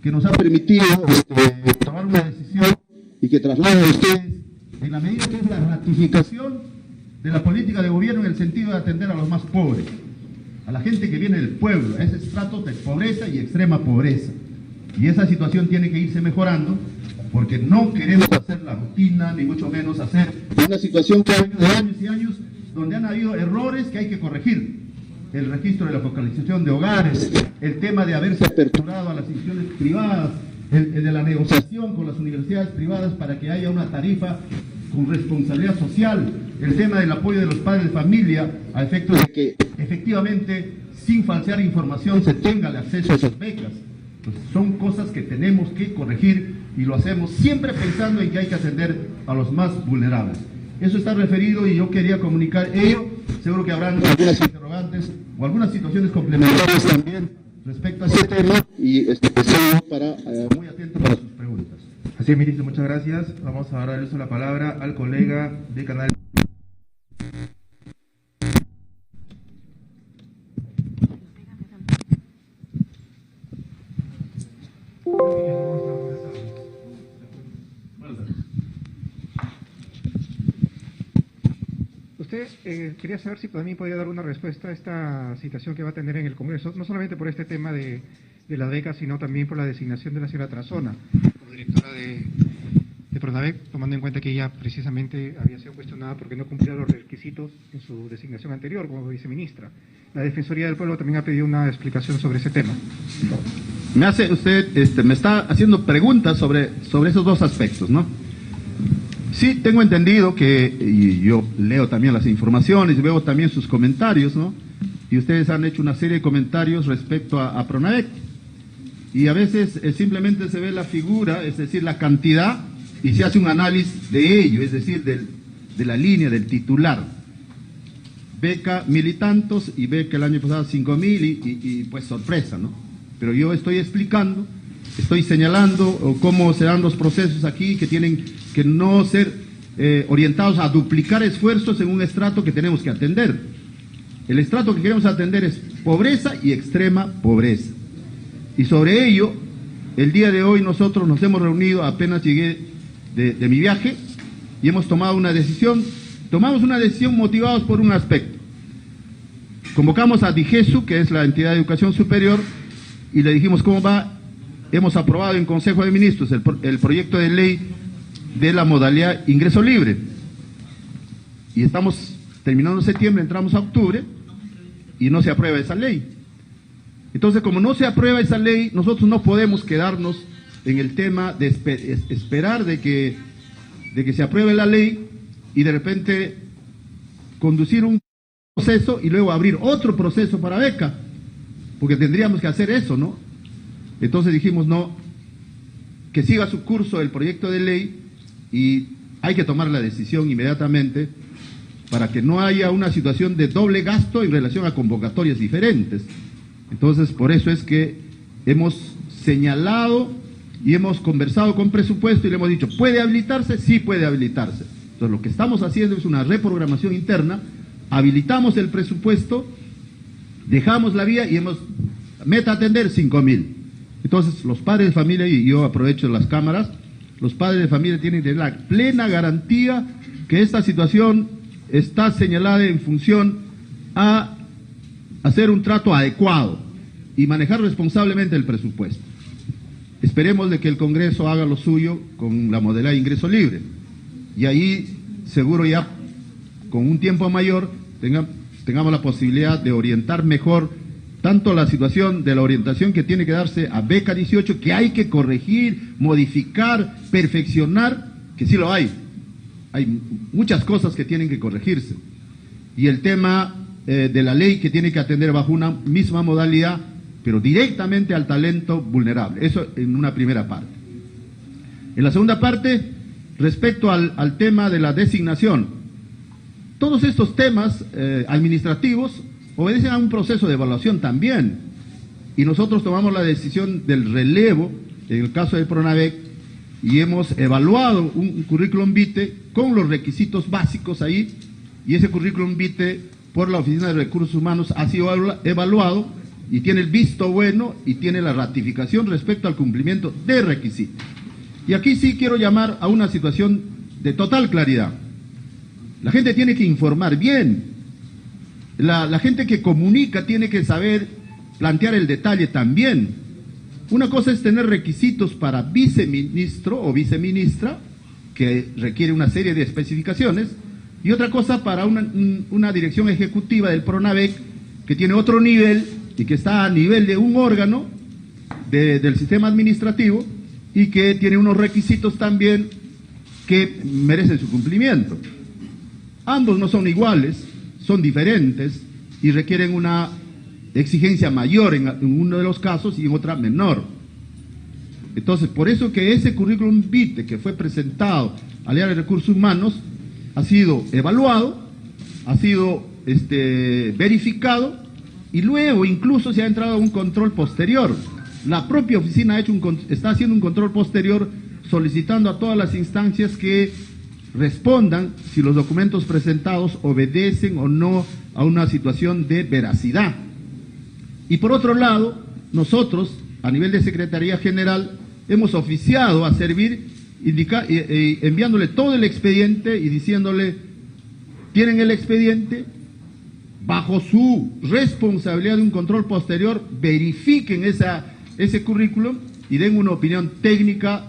que nos ha permitido tomar una decisión y que traslado a ustedes en la medida que es la ratificación de la política de gobierno en el sentido de atender a los más pobres, a la gente que viene del pueblo, a ese estrato de pobreza y extrema pobreza. Y esa situación tiene que irse mejorando, porque no queremos hacer la rutina, ni mucho menos hacer una situación que ha venido de años y años, donde han habido errores que hay que corregir. El registro de la focalización de hogares, el tema de haberse aperturado a las instituciones privadas, el de la negociación con las universidades privadas para que haya una tarifa con responsabilidad social, el tema del apoyo de los padres de familia, a efectos de que efectivamente, sin falsear información, se tenga el acceso a esas becas. Pues son cosas que tenemos que corregir y lo hacemos siempre pensando en que hay que atender a los más vulnerables. Eso está referido y yo quería comunicar ello. Seguro que habrán algunas interrogantes o algunas situaciones complementarias también respecto a este tema y estoy muy atento para sus preguntas. Así es, ministro, muchas gracias. Vamos a dar el uso de la palabra al colega de Canal. Usted quería saber si también podía dar una respuesta a esta citación que va a tener en el Congreso, no solamente por este tema de las becas, sino también por la designación de la señora Tarazona como directora de PRONAVEC, tomando en cuenta que ella precisamente había sido cuestionada porque no cumplía los requisitos en su designación anterior como viceministra. La Defensoría del Pueblo también ha pedido una explicación sobre ese tema. Me hace usted, me está haciendo preguntas sobre esos dos aspectos, ¿no? Sí, tengo entendido que, y yo leo también las informaciones y veo también sus comentarios, ¿no? Y ustedes han hecho una serie de comentarios respecto a PRONAVEC. Y a veces simplemente se ve la figura, es decir, la cantidad, y se hace un análisis de ello, es decir, de la línea, del titular. Beca 1.000 y tantos, y beca el año pasado 5.000, y pues sorpresa, ¿no? Pero yo estoy explicando, estoy señalando cómo se dan los procesos aquí que tienen que no ser orientados a duplicar esfuerzos en un estrato que tenemos que atender. El estrato que queremos atender es pobreza y extrema pobreza. Y sobre ello, el día de hoy nosotros nos hemos reunido, apenas llegué de mi viaje, y hemos tomado una decisión. Tomamos una decisión motivados por un aspecto. Convocamos a DIGESU, que es la entidad de educación superior, y le dijimos cómo va hemos aprobado en Consejo de Ministros el proyecto de ley de la modalidad ingreso libre. Y estamos terminando septiembre, entramos a octubre y no se aprueba esa ley. Entonces, como no se aprueba esa ley, nosotros no podemos quedarnos en el tema de esperar de que se apruebe la ley y de repente conducir un proceso y luego abrir otro proceso para beca, porque tendríamos que hacer eso, ¿no? Entonces dijimos, no, que siga su curso el proyecto de ley y hay que tomar la decisión inmediatamente para que no haya una situación de doble gasto en relación a convocatorias diferentes. Entonces, por eso es que hemos señalado y hemos conversado con presupuesto y le hemos dicho, ¿puede habilitarse? Sí puede habilitarse. Entonces, lo que estamos haciendo es una reprogramación interna, habilitamos el presupuesto, dejamos la vía y hemos meta atender 5.000. Entonces, los padres de familia, y yo aprovecho las cámaras, los padres de familia tienen que tener la plena garantía que esta situación está señalada en función a hacer un trato adecuado y manejar responsablemente el presupuesto. Esperemos de que el Congreso haga lo suyo con la modalidad de ingreso libre. Y ahí, seguro ya, con un tiempo mayor, tengamos la posibilidad de orientar mejor tanto la situación de la orientación que tiene que darse a beca 18, que hay que corregir, modificar, perfeccionar, que sí lo hay. Hay muchas cosas que tienen que corregirse. Y el tema de la ley que tiene que atender bajo una misma modalidad, pero directamente al talento vulnerable. Eso en una primera parte. En la segunda parte, respecto al tema de la designación, todos estos temas administrativos obedecen a un proceso de evaluación también. Y nosotros tomamos la decisión del relevo, en el caso del PRONAVEC, y hemos evaluado un currículum vitae con los requisitos básicos ahí, y ese currículum vitae por la Oficina de Recursos Humanos ha sido evaluado y tiene el visto bueno y tiene la ratificación respecto al cumplimiento de requisitos. Y aquí sí quiero llamar a una situación de total claridad. La gente tiene que informar bien. La gente que comunica tiene que saber plantear el detalle también. Una cosa es tener requisitos para viceministro o viceministra, que requiere una serie de especificaciones, y otra cosa para una dirección ejecutiva del PRONAVEC, que tiene otro nivel y que está a nivel de un órgano del sistema administrativo y que tiene unos requisitos también que merecen su cumplimiento. Ambos no son iguales, son diferentes y requieren una exigencia mayor en uno de los casos y en otra menor. Entonces, por eso que ese currículum vitae que fue presentado al área de recursos humanos ha sido evaluado, ha sido verificado y luego incluso se ha entrado a un control posterior. La propia oficina está haciendo un control posterior solicitando a todas las instancias que respondan si los documentos presentados obedecen o no a una situación de veracidad. Y por otro lado, nosotros, a nivel de Secretaría General, hemos oficiado a servir, enviándole todo el expediente y diciéndole, tienen el expediente, bajo su responsabilidad de un control posterior, verifiquen ese currículum y den una opinión técnica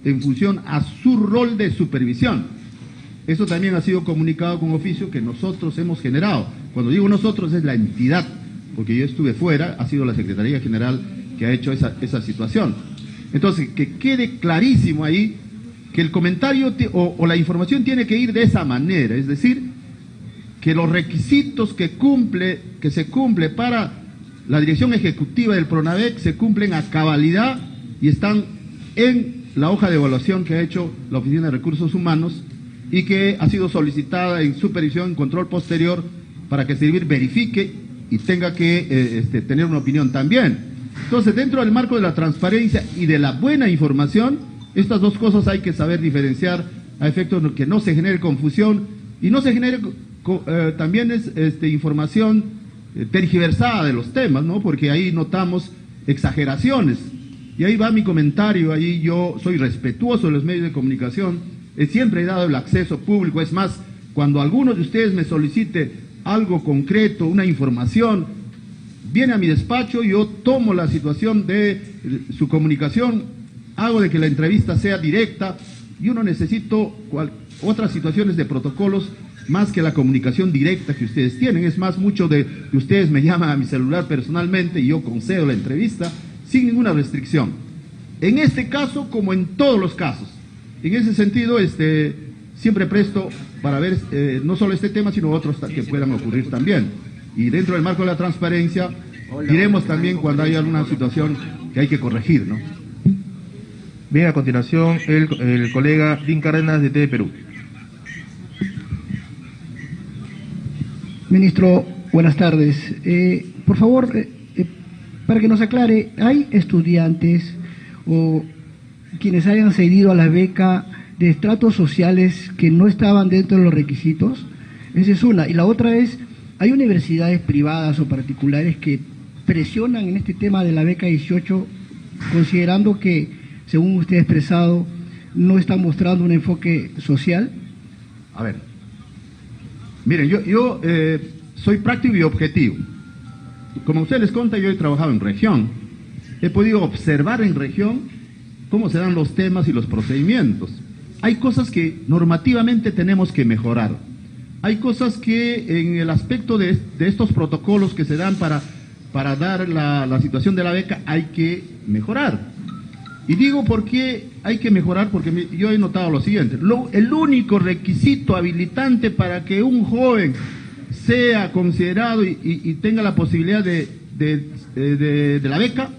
en función a su rol de supervisión. Eso también ha sido comunicado con oficio que nosotros hemos generado. Cuando digo nosotros es la entidad, porque yo estuve fuera, ha sido la Secretaría General que ha hecho esa situación. Entonces, que quede clarísimo ahí que el comentario o la información tiene que ir de esa manera, es decir, que los requisitos que se cumple para la dirección ejecutiva del PRONAVEC se cumplen a cabalidad y están en la hoja de evaluación que ha hecho la Oficina de Recursos Humanos y que ha sido solicitada en supervisión, en control posterior, para que el servir verifique y tenga que tener una opinión también. Entonces, dentro del marco de la transparencia y de la buena información, estas dos cosas hay que saber diferenciar a efectos de que no se genere confusión y no se genere también información tergiversada de los temas, ¿no? Porque ahí notamos exageraciones. Y ahí va mi comentario, ahí yo soy respetuoso de los medios de comunicación, siempre he dado el acceso público, es más, cuando alguno de ustedes me solicite algo concreto, una información, viene a mi despacho, yo tomo la situación de su comunicación, hago de que la entrevista sea directa. Yo no necesito otras situaciones de protocolos más que la comunicación directa que ustedes tienen. Es más, muchos de ustedes me llaman a mi celular personalmente y yo concedo la entrevista sin ninguna restricción. En este caso, como en todos los casos. En ese sentido, siempre presto para ver no solo este tema, sino otros que puedan ocurrir también. Y dentro del marco de la transparencia, diremos también cuando hay alguna situación que hay que corregir, ¿no? Bien, a continuación, el colega Dean Cárdenas de TV Perú. Ministro, buenas tardes. Por favor, para que nos aclare, ¿hay estudiantes o quienes hayan accedido a la beca de estratos sociales que no estaban dentro de los requisitos? Esa es una. Y la otra es, ¿hay universidades privadas o particulares que presionan en este tema de la beca 18, considerando que, según usted ha expresado, no están mostrando un enfoque social? A ver, miren, yo soy práctico y objetivo. Como ustedes les conta, yo he trabajado en región. He podido observar en región cómo se dan los temas y los procedimientos. Hay cosas que normativamente tenemos que mejorar. Hay cosas que en el aspecto de estos protocolos que se dan para dar la situación de la beca hay que mejorar. Y digo por qué hay que mejorar, porque yo he notado lo siguiente. El único requisito habilitante para que un joven sea considerado y tenga la posibilidad de la beca,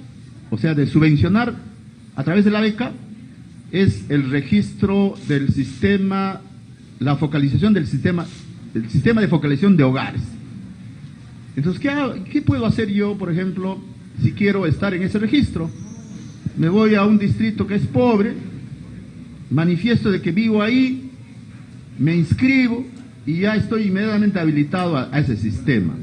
o sea, de subvencionar a través de la beca, es el registro del sistema, la focalización del sistema de focalización de hogares. Entonces, ¿qué puedo hacer yo, por ejemplo, si quiero estar en ese registro? Me voy a un distrito que es pobre, manifiesto de que vivo ahí, me inscribo y ya estoy inmediatamente habilitado a ese sistema.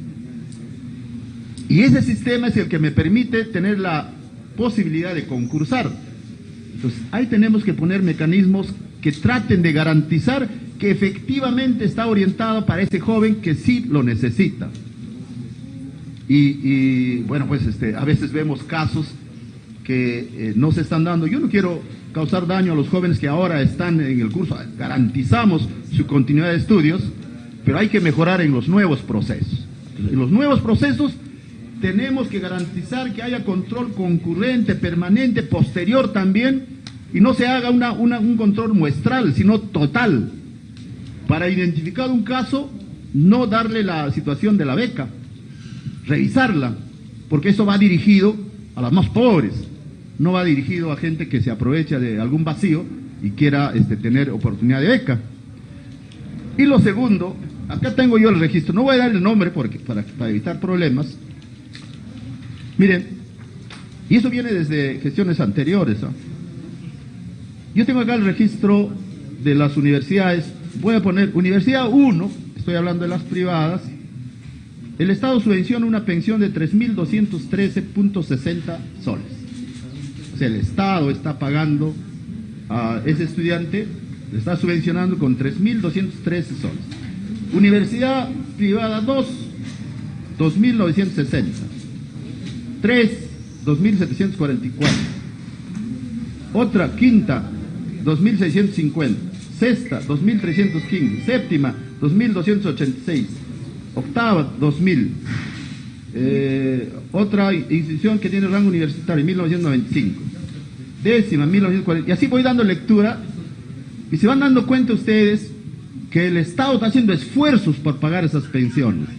Y ese sistema es el que me permite tener la posibilidad de concursar. Entonces, ahí tenemos que poner mecanismos que traten de garantizar que efectivamente está orientado para ese joven que sí lo necesita. Y bueno, pues a veces vemos casos que no se están dando. Yo no quiero causar daño a los jóvenes que ahora están en el curso. Garantizamos su continuidad de estudios, pero hay que mejorar en los nuevos procesos. En los nuevos procesos tenemos que garantizar que haya control concurrente, permanente, posterior también, y no se haga un control muestral, sino total. Para identificar un caso, no darle la situación de la beca, revisarla, porque eso va dirigido a los más pobres, no va dirigido a gente que se aprovecha de algún vacío y quiera tener oportunidad de beca. Y lo segundo, acá tengo yo el registro, no voy a dar el nombre para evitar problemas. Miren, y eso viene desde gestiones anteriores, ¿no? Yo tengo acá el registro de las universidades, voy a poner Universidad 1, estoy hablando de las privadas. El Estado subvenciona una pensión de 3.213.60 soles. O sea, el Estado está pagando a ese estudiante, le está subvencionando con 3.213 soles. Universidad privada 2, 2.960. 3, 2.744. Otra, quinta, 2.650. Sexta, 2.315. Séptima, 2.286. Octava, 2.000. Otra institución que tiene rango universitario, 1995. Décima, 1940. Y así voy dando lectura y se van dando cuenta ustedes que el Estado está haciendo esfuerzos por pagar esas pensiones.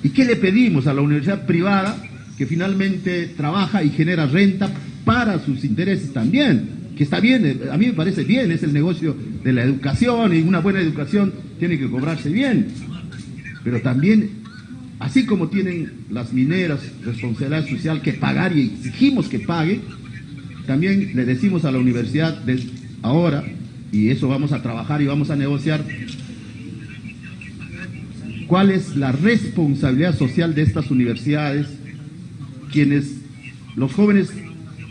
¿Y qué le pedimos a la universidad privada? Que finalmente trabaja y genera renta para sus intereses también, que está bien, a mí me parece bien, es el negocio de la educación y una buena educación tiene que cobrarse bien, pero también, así como tienen las mineras responsabilidad social que pagar y exigimos que pague, también le decimos a la universidad ahora, y eso vamos a trabajar y vamos a negociar, cuál es la responsabilidad social de estas universidades, quienes los jóvenes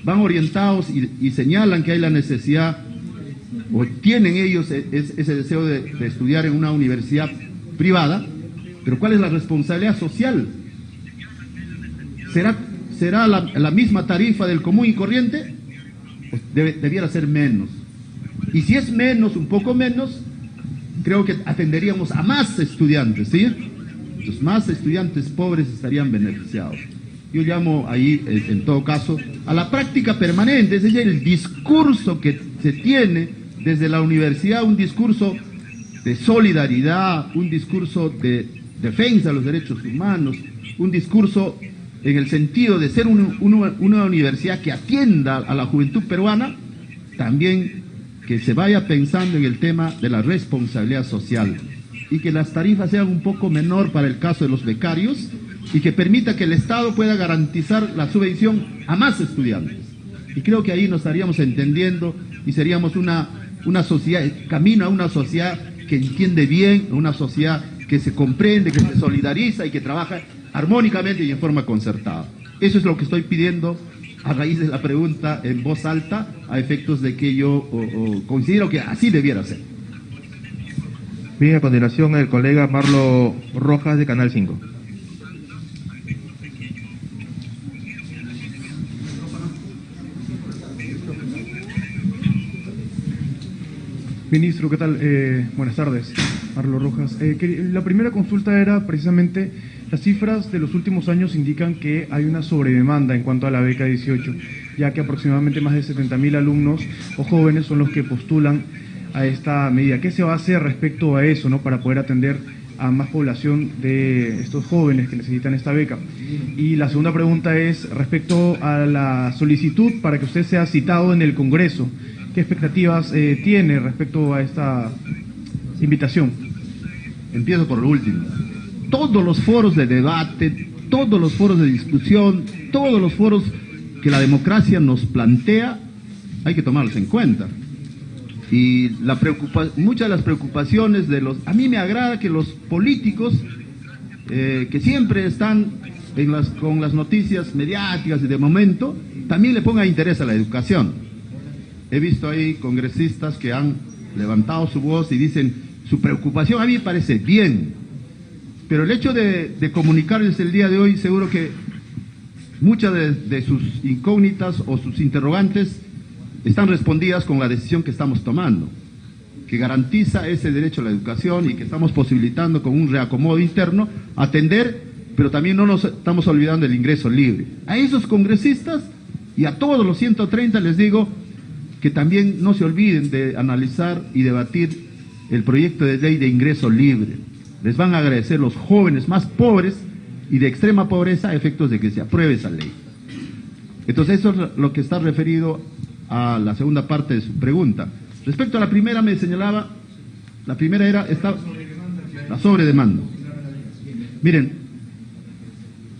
van orientados y señalan que hay la necesidad, o tienen ellos ese deseo de estudiar en una universidad privada, pero ¿cuál es la responsabilidad social? ¿Será la misma tarifa del común y corriente? Pues debiera ser menos. Y si es menos, un poco menos, creo que atenderíamos a más estudiantes, ¿sí? Los más estudiantes pobres estarían beneficiados. Yo llamo ahí, en todo caso, a la práctica permanente, es decir, el discurso que se tiene desde la universidad, un discurso de solidaridad, un discurso de defensa de los derechos humanos, un discurso en el sentido de ser una universidad que atienda a la juventud peruana, también que se vaya pensando en el tema de la responsabilidad social y que las tarifas sean un poco menor para el caso de los becarios y que permita que el Estado pueda garantizar la subvención a más estudiantes. Y creo que ahí nos estaríamos entendiendo y seríamos una sociedad, camino a una sociedad que entiende bien, una sociedad que se comprende, que se solidariza y que trabaja armónicamente y en forma concertada. Eso es lo que estoy pidiendo a raíz de la pregunta en voz alta, a efectos de que yo considero que así debiera ser. Bien, a continuación el colega Marlo Rojas de Canal 5. Ministro, ¿qué tal? Buenas tardes, Marlo Rojas. La primera consulta era precisamente, las cifras de los últimos años indican que hay una sobredemanda en cuanto a la beca 18, ya que aproximadamente más de 70.000 alumnos o jóvenes son los que postulan a esta medida. ¿Qué se va a hacer respecto a eso, ¿no?, para poder atender a más población de estos jóvenes que necesitan esta beca? Y la segunda pregunta es respecto a la solicitud para que usted sea citado en el Congreso. ¿Qué expectativas tiene respecto a esta invitación? Empiezo por lo último. Todos los foros de debate, todos los foros de discusión, todos los foros que la democracia nos plantea, hay que tomarlos en cuenta. Y muchas de las preocupaciones de los... A mí me agrada que los políticos, que siempre están con las noticias mediáticas y de momento, también le pongan interés a la educación. He visto ahí congresistas que han levantado su voz y dicen su preocupación. A mí me parece bien, pero el hecho de comunicarles el día de hoy, seguro que muchas de sus incógnitas o sus interrogantes están respondidas con la decisión que estamos tomando, que garantiza ese derecho a la educación y que estamos posibilitando con un reacomodo interno atender, pero también no nos estamos olvidando del ingreso libre. A esos congresistas y a todos los 130 les digo que también no se olviden de analizar y debatir el proyecto de ley de ingreso libre. Les van a agradecer los jóvenes más pobres y de extrema pobreza a efectos de que se apruebe esa ley. Entonces eso es lo que está referido a la segunda parte de su pregunta. Respecto a la primera, me señalaba, la primera era la sobredemanda. Miren,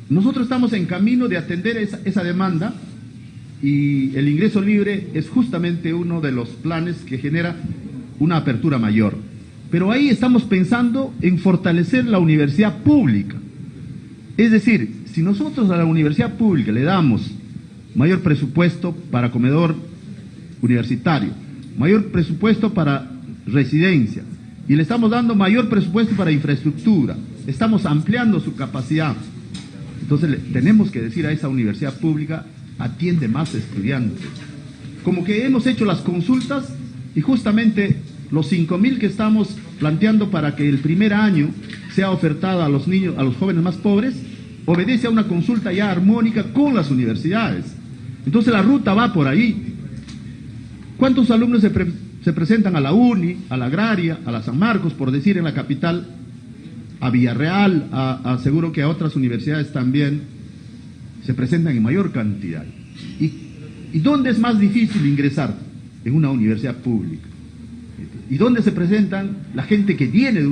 nosotros estamos en camino de atender esa demanda. Y el ingreso libre es justamente uno de los planes que genera una apertura mayor. Pero ahí estamos pensando en fortalecer la universidad pública. Es decir, si nosotros a la universidad pública le damos mayor presupuesto para comedor universitario, mayor presupuesto para residencia, y le estamos dando mayor presupuesto para infraestructura, estamos ampliando su capacidad, entonces tenemos que decir a esa universidad pública: atiende más estudiantes. Como que hemos hecho las consultas y justamente los 5.000 que estamos planteando para que el primer año sea ofertada a los niños, a los jóvenes más pobres, obedece a una consulta ya armónica con las universidades. Entonces la ruta va por ahí. ¿Cuántos alumnos se presentan a la UNI, a la Agraria, a la San Marcos, por decir, en la capital, a Villarreal, seguro que a otras universidades también se presentan en mayor cantidad? ¿Y dónde es más difícil ingresar? En una universidad pública. ¿Y dónde se presentan la gente que viene de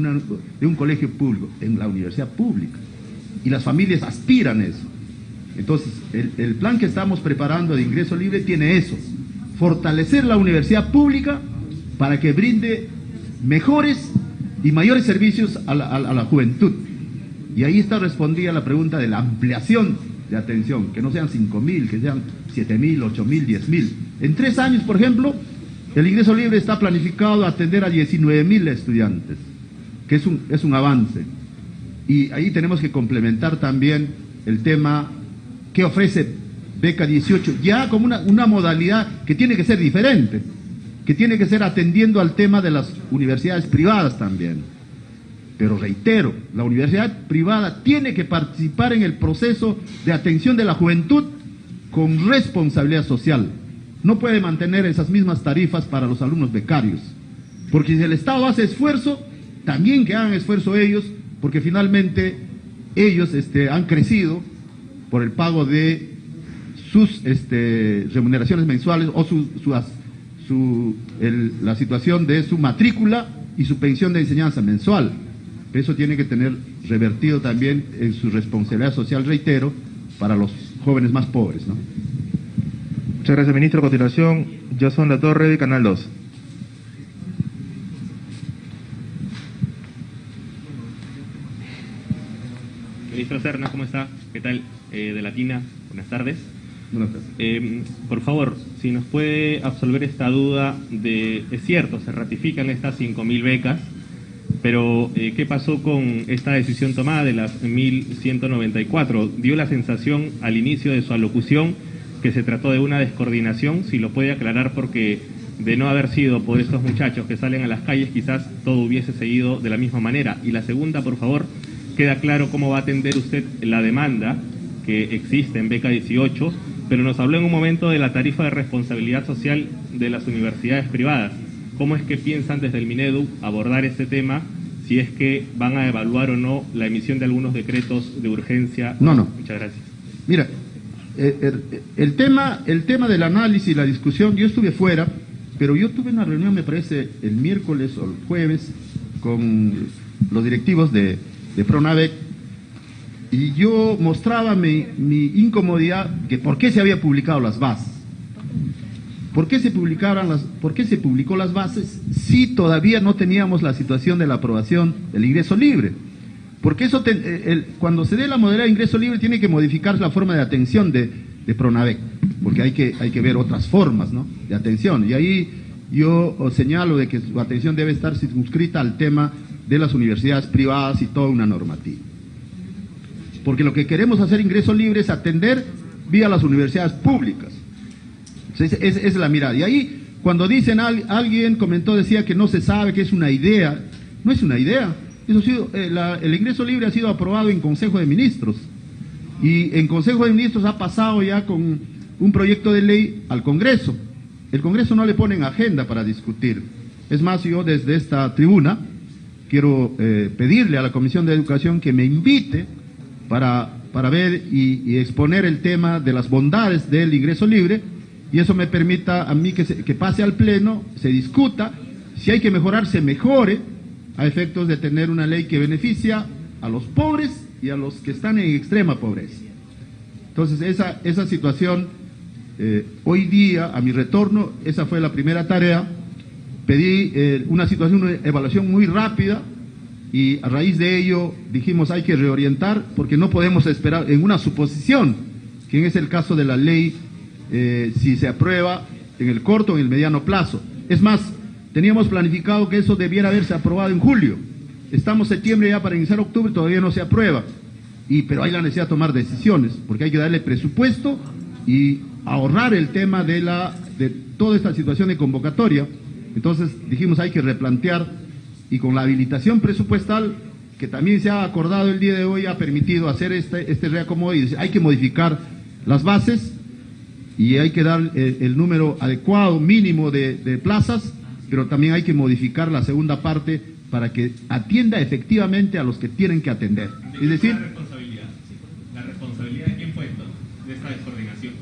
un colegio público? En la universidad pública. Y las familias aspiran a eso. Entonces, el plan que estamos preparando de ingreso libre tiene eso: fortalecer la universidad pública para que brinde mejores y mayores servicios a la juventud. Y ahí está respondida la pregunta de la ampliación de atención, que no sean 5.000, que sean 7.000, 8.000, 10.000. En 3 años, por ejemplo, el ingreso libre está planificado a atender a 19.000 estudiantes, que es un avance. Y ahí tenemos que complementar también el tema ¿Qué ofrece Beca 18? Ya como una modalidad que tiene que ser diferente, que tiene que ser atendiendo al tema de las universidades privadas también. Pero reitero, la universidad privada tiene que participar en el proceso de atención de la juventud con responsabilidad social. No puede mantener esas mismas tarifas para los alumnos becarios, porque si el Estado hace esfuerzo, también que hagan esfuerzo ellos, porque finalmente ellos han crecido por el pago de sus remuneraciones mensuales o la situación de su matrícula y su pensión de enseñanza mensual. Eso tiene que tener revertido también en su responsabilidad social, reitero, para los jóvenes más pobres, ¿no? Muchas gracias, ministro. A continuación, Jason Latorre, de Canal 2. Ministro Serna, ¿cómo está? ¿Qué tal? De Latina, buenas tardes. Buenas tardes. Por favor, si nos puede absolver esta duda de, es cierto, se ratifican estas 5.000 becas, pero ¿qué pasó con esta decisión tomada de las 1.194? Dio la sensación al inicio de su alocución que se trató de una descoordinación, si lo puede aclarar, porque de no haber sido por estos muchachos que salen a las calles, quizás todo hubiese seguido de la misma manera. Y la segunda, por favor, queda claro cómo va a atender usted la demanda que existe en Beca 18, pero nos habló en un momento de la tarifa de responsabilidad social de las universidades privadas. ¿Cómo es que piensan desde el Minedu abordar este tema, si es que van a evaluar o no la emisión de algunos decretos de urgencia? No. Muchas gracias. Mira, el tema del análisis y la discusión, yo estuve fuera, pero yo tuve una reunión, me parece, el miércoles o el jueves, con los directivos de Pronavec, y yo mostraba mi incomodidad que por qué se había publicado las bases. ¿Por qué se publicó las bases si todavía no teníamos la situación de la aprobación del ingreso libre? Porque eso cuando se dé la modalidad de ingreso libre tiene que modificar la forma de atención de Pronavec, porque hay que ver otras formas, ¿no?, de atención. Y ahí yo os señalo de que su atención debe estar circunscrita al tema de las universidades privadas y toda una normativa. Porque lo que queremos hacer ingreso libre es atender vía las universidades públicas. Es la mirada. Y ahí, cuando dicen, alguien comentó, decía que no se sabe, que es una idea. No es una idea. Eso ha sido, el ingreso libre ha sido aprobado en Consejo de Ministros. Y en Consejo de Ministros ha pasado ya con un proyecto de ley al Congreso. El Congreso no le pone en agenda para discutir. Es más, yo desde esta tribuna quiero pedirle a la Comisión de Educación que me invite para ver y exponer el tema de las bondades del ingreso libre, y eso me permita a mí que pase al Pleno, se discuta, si hay que mejorar, se mejore, a efectos de tener una ley que beneficia a los pobres y a los que están en extrema pobreza. Entonces, esa situación, hoy día, a mi retorno, esa fue la primera tarea. Pedí una evaluación muy rápida, y a raíz de ello dijimos hay que reorientar, porque no podemos esperar en una suposición, que es el caso de la ley, si se aprueba en el corto o en el mediano plazo. Es más, teníamos planificado que eso debiera haberse aprobado en julio. Estamos en septiembre ya para iniciar octubre, todavía no se aprueba. Pero hay la necesidad de tomar decisiones, porque hay que darle presupuesto y ahorrar el tema de toda esta situación de convocatoria. Entonces dijimos hay que replantear, y con la habilitación presupuestal que también se ha acordado el día de hoy, ha permitido hacer este reacomodo, y hay que modificar las bases y hay que dar el número adecuado, mínimo de plazas, pero también hay que modificar la segunda parte para que atienda efectivamente a los que tienen que atender. Es decir, ¿La responsabilidad de quién fue entonces, de esta descoordinación?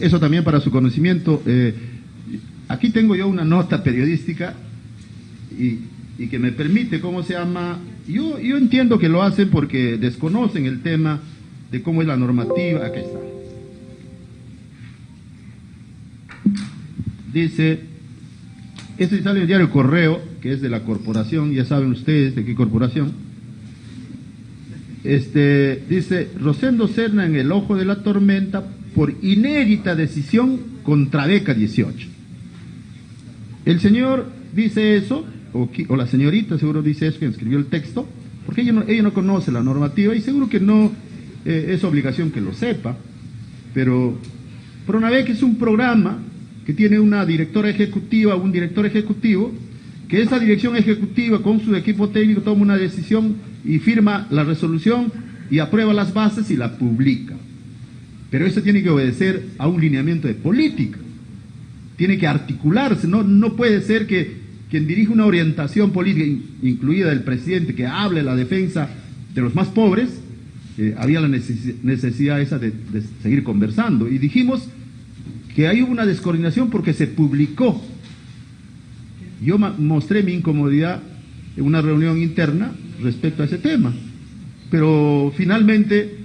Eso también para su conocimiento. Aquí tengo yo una nota periodística y que me permite, ¿cómo se llama? Yo entiendo que lo hacen porque desconocen el tema de cómo es la normativa. Aquí está. Dice, esto sale en el diario Correo, que es de la corporación, ya saben ustedes de qué corporación. Dice, Rosendo Serna en el ojo de la tormenta por inédita decisión contra Beca 18. El señor dice eso, o la señorita seguro dice eso, que escribió el texto, porque ella no conoce la normativa y seguro que no es obligación que lo sepa, pero Pronavec es un programa que tiene una directora ejecutiva, un director ejecutivo, que esa dirección ejecutiva con su equipo técnico toma una decisión y firma la resolución y aprueba las bases y la publica. Pero eso tiene que obedecer a un lineamiento de política, tiene que articularse, no puede ser que quien dirige una orientación política, incluida el presidente, que hable la defensa de los más pobres, había la necesidad esa de seguir conversando. Y dijimos que hay una descoordinación porque se publicó. Yo mostré mi incomodidad en una reunión interna respecto a ese tema, pero finalmente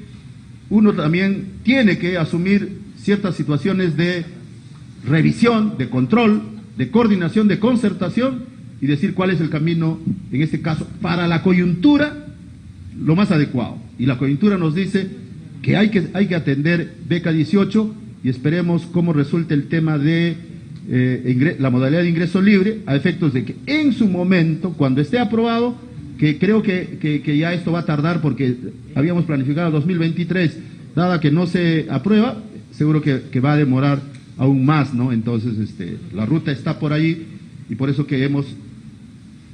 uno también tiene que asumir ciertas situaciones de revisión, de control, de coordinación, de concertación y decir cuál es el camino, en este caso, para la coyuntura, lo más adecuado. Y la coyuntura nos dice que hay que atender beca 18 y esperemos cómo resulte el tema de la modalidad de ingreso libre, a efectos de que en su momento, cuando esté aprobado, que creo que ya esto va a tardar porque habíamos planificado 2023, dada que no se aprueba, seguro que va a demorar aún más, ¿no? Entonces, la ruta está por ahí y por eso que hemos,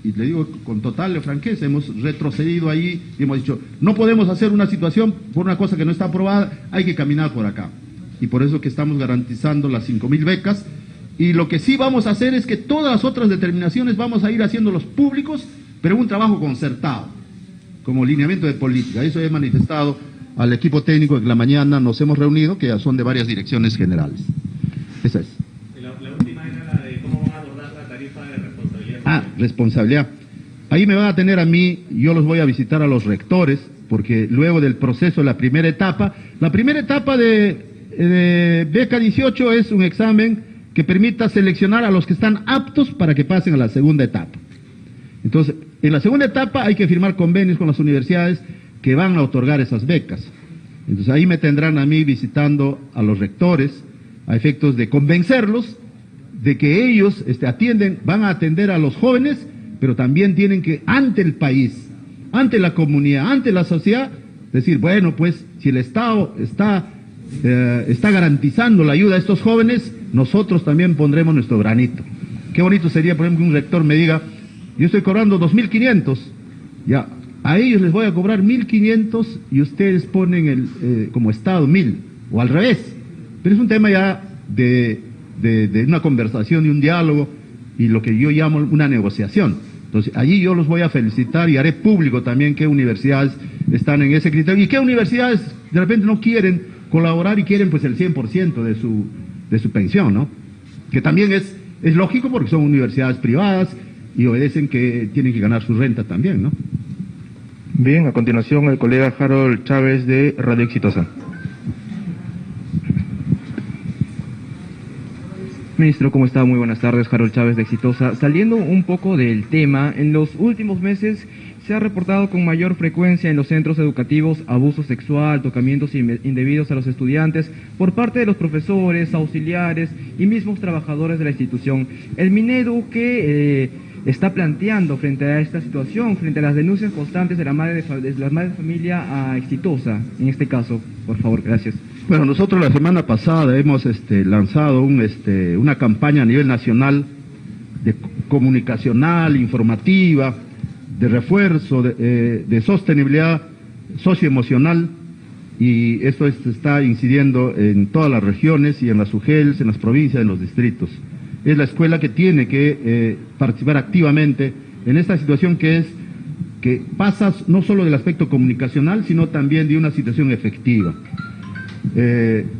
y le digo con total franqueza, hemos retrocedido ahí y hemos dicho, no podemos hacer una situación por una cosa que no está aprobada, hay que caminar por acá. Y por eso que estamos garantizando las 5.000 becas. Y lo que sí vamos a hacer es que todas las otras determinaciones vamos a ir haciéndolos públicos, pero un trabajo concertado, como lineamiento de política. Eso he manifestado al equipo técnico que la mañana nos hemos reunido, que son de varias direcciones generales. Esa es. La última era la de cómo van a abordar la tarifa de responsabilidad. Responsabilidad. Ahí me van a tener a mí, yo los voy a visitar a los rectores, porque luego del proceso de la primera etapa de beca 18 es un examen que permita seleccionar a los que están aptos para que pasen a la segunda etapa. Entonces, en la segunda etapa hay que firmar convenios con las universidades que van a otorgar esas becas. Entonces ahí me tendrán a mí visitando a los rectores a efectos de convencerlos de que ellos van a atender a los jóvenes, pero también tienen que, ante el país, ante la comunidad, ante la sociedad, decir, bueno, pues si el Estado está garantizando la ayuda a estos jóvenes, nosotros también pondremos nuestro granito. Qué bonito sería, por ejemplo, que un rector me diga, yo estoy cobrando 2.500, ya, a ellos les voy a cobrar 1.500 y ustedes ponen como Estado 1.000, o al revés. Pero es un tema ya de una conversación y un diálogo, y lo que yo llamo una negociación. Entonces, allí yo los voy a felicitar y haré público también qué universidades están en ese criterio, y qué universidades de repente no quieren colaborar y quieren pues el 100% de su pensión, ¿no? Que también es lógico porque son universidades privadas y obedecen que tienen que ganar su renta también, ¿no? Bien, a continuación el colega Harold Chávez de Radio Exitosa. Ministro, ¿cómo está? Muy buenas tardes, Harold Chávez de Exitosa. Saliendo un poco del tema, en los últimos meses se ha reportado con mayor frecuencia en los centros educativos abuso sexual, tocamientos indebidos a los estudiantes por parte de los profesores, auxiliares y mismos trabajadores de la institución. El Minedu, ¿qué está planteando frente a esta situación, frente a las denuncias constantes de las madres de familia a Exitosa, en este caso? Por favor, gracias. Bueno, nosotros la semana pasada hemos lanzado una campaña a nivel nacional de comunicacional, informativa, de refuerzo, de sostenibilidad socioemocional, y esto está incidiendo en todas las regiones y en las UGELs, en las provincias, en los distritos. Es la escuela que tiene que participar activamente en esta situación que pasa no solo del aspecto comunicacional, sino también de una situación efectiva.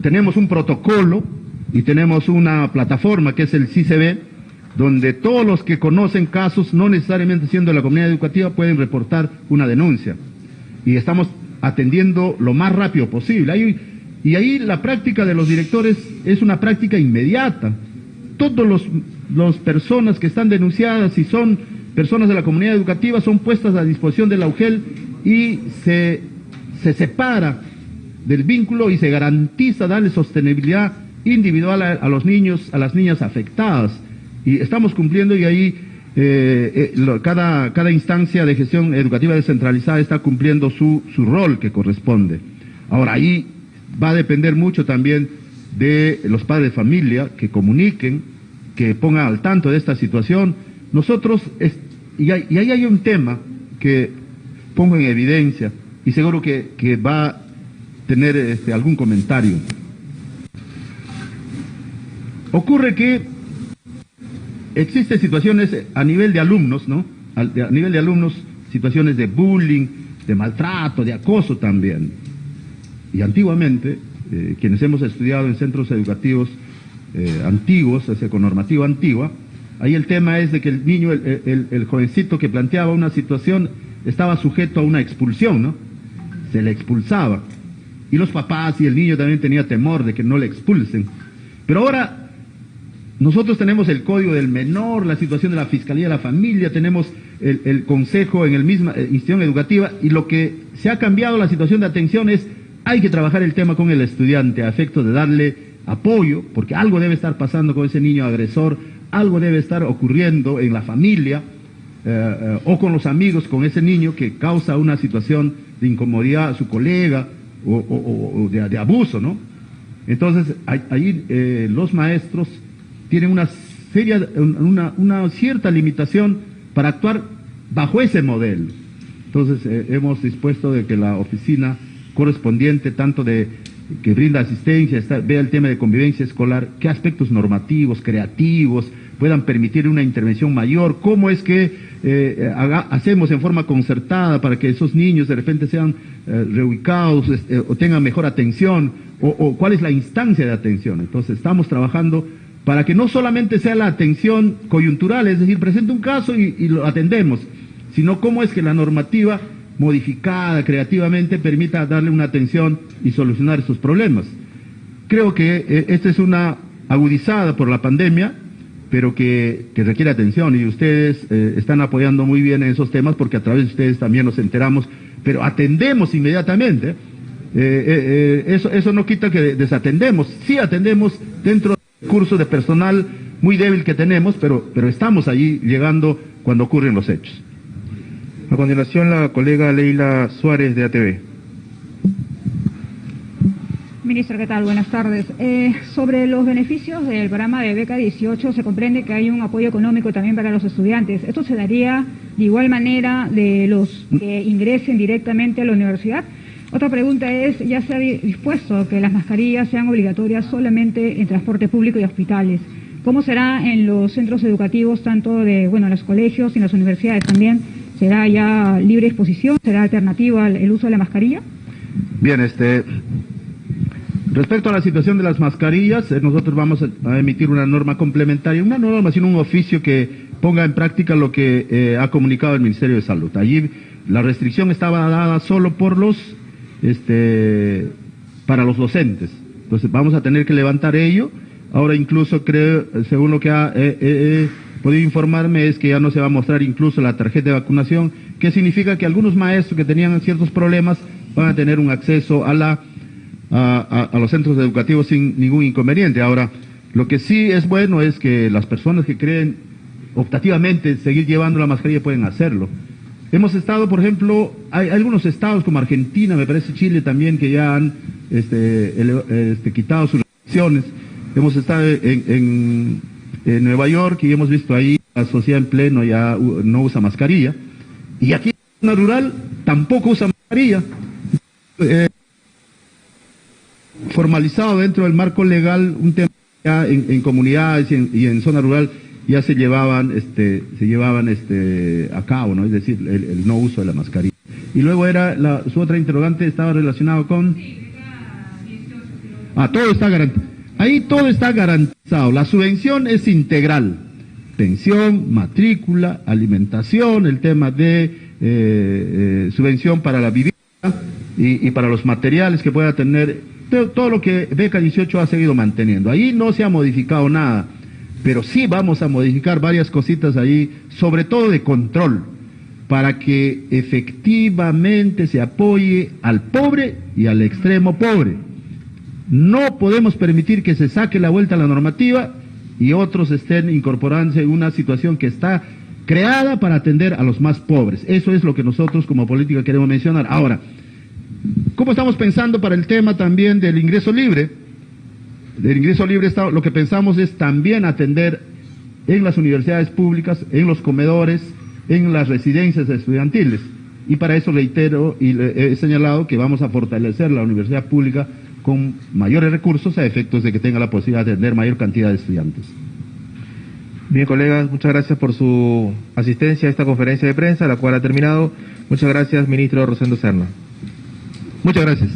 Tenemos un protocolo y tenemos una plataforma que es el CICB, donde todos los que conocen casos, no necesariamente siendo de la comunidad educativa, pueden reportar una denuncia. Y estamos atendiendo lo más rápido posible. Y ahí la práctica de los directores es una práctica inmediata. Todas las personas que están denunciadas y son personas de la comunidad educativa son puestas a disposición de la UGEL y se separa del vínculo y se garantiza darle sostenibilidad individual a los niños, a las niñas afectadas. Y estamos cumpliendo, y ahí cada instancia de gestión educativa descentralizada está cumpliendo su rol que corresponde. Ahora, ahí va a depender mucho también de los padres de familia que comuniquen, que pongan al tanto de esta situación. Nosotros, y ahí hay un tema que pongo en evidencia y seguro que va a tener algún comentario. Ocurre que existen situaciones a nivel de alumnos, ¿no? A nivel de alumnos, situaciones de bullying, de maltrato, de acoso también. Y antiguamente, quienes hemos estudiado en centros educativos antiguos, o sea, con normativa antigua, ahí el tema es de que el niño, el jovencito que planteaba una situación, estaba sujeto a una expulsión, ¿no? Se le expulsaba. Y los papás y el niño también tenía temor de que no le expulsen. Pero ahora nosotros tenemos el Código del Menor, la situación de la Fiscalía de la Familia, tenemos el Consejo en el misma institución educativa, y lo que se ha cambiado la situación de atención es, hay que trabajar el tema con el estudiante a efecto de darle apoyo, porque algo debe estar pasando con ese niño agresor, algo debe estar ocurriendo en la familia o con los amigos, con ese niño que causa una situación de incomodidad a su colega o de abuso, ¿no? Entonces, ahí los maestros tienen una cierta limitación para actuar bajo ese modelo. Entonces, hemos dispuesto de que la oficina correspondiente, tanto de que brinda asistencia, vea el tema de convivencia escolar, qué aspectos normativos, creativos, puedan permitir una intervención mayor, cómo es que hacemos en forma concertada para que esos niños de repente sean reubicados o tengan mejor atención, o cuál es la instancia de atención. Entonces, estamos trabajando para que no solamente sea la atención coyuntural, es decir, presenta un caso y lo atendemos, sino cómo es que la normativa modificada creativamente permita darle una atención y solucionar esos problemas. Creo que esta es una agudizada por la pandemia, pero que requiere atención, y ustedes están apoyando muy bien en esos temas, porque a través de ustedes también nos enteramos, pero atendemos inmediatamente. Eso no quita que desatendemos, sí atendemos dentro del curso de personal muy débil que tenemos, pero estamos allí llegando cuando ocurren los hechos. A continuación, la colega Leila Suárez de ATV. Ministro, ¿qué tal? Buenas tardes. Sobre los beneficios del programa de Beca 18, se comprende que hay un apoyo económico también para los estudiantes. ¿Esto se daría de igual manera de los que ingresen directamente a la universidad? Otra pregunta es, ¿ya se ha dispuesto que las mascarillas sean obligatorias solamente en transporte público y hospitales? ¿Cómo será en los centros educativos, tanto de, los colegios y en las universidades también? ¿Será ya libre exposición? ¿Será alternativa el uso de la mascarilla? Bien, respecto a la situación de las mascarillas, nosotros vamos a emitir una norma complementaria, una norma, sino un oficio que ponga en práctica lo que ha comunicado el Ministerio de Salud. Allí la restricción estaba dada solo por para los docentes. Entonces vamos a tener que levantar ello. Ahora incluso creo, según lo que he podido informarme, es que ya no se va a mostrar incluso la tarjeta de vacunación, que significa que algunos maestros que tenían ciertos problemas van a tener un acceso a los centros educativos sin ningún inconveniente. Ahora, lo que sí es bueno es que las personas que creen optativamente seguir llevando la mascarilla pueden hacerlo. Hemos estado, por ejemplo, hay algunos estados como Argentina, me parece Chile también, que ya han quitado sus restricciones. Hemos estado en Nueva York y hemos visto ahí la sociedad en pleno ya no usa mascarilla. Y aquí en la zona rural tampoco usa mascarilla. Formalizado dentro del marco legal un tema ya en comunidades y en zona rural ya se llevaban a cabo, ¿no? Es decir, el no uso de la mascarilla. Y luego su otra interrogante estaba relacionado con todo está garantizado. Ahí todo está garantizado. La subvención es integral: pensión, matrícula, alimentación, el tema de subvención para la vivienda y para los materiales que pueda tener, todo lo que Beca 18 ha seguido manteniendo. Ahí no se ha modificado nada, pero sí vamos a modificar varias cositas ahí, sobre todo de control, para que efectivamente se apoye al pobre y al extremo pobre. No podemos permitir que se saque la vuelta a la normativa y otros estén incorporándose en una situación que está creada para atender a los más pobres. Eso es lo que nosotros como política queremos mencionar. Ahora, ¿Cómo estamos pensando para el tema también del ingreso libre? Del ingreso libre lo que pensamos es también atender en las universidades públicas, en los comedores, en las residencias estudiantiles. Y para eso reitero y he señalado que vamos a fortalecer la universidad pública con mayores recursos a efectos de que tenga la posibilidad de atender mayor cantidad de estudiantes. Bien, colegas, muchas gracias por su asistencia a esta conferencia de prensa, la cual ha terminado. Muchas gracias, ministro Rosendo Serna. Muchas gracias.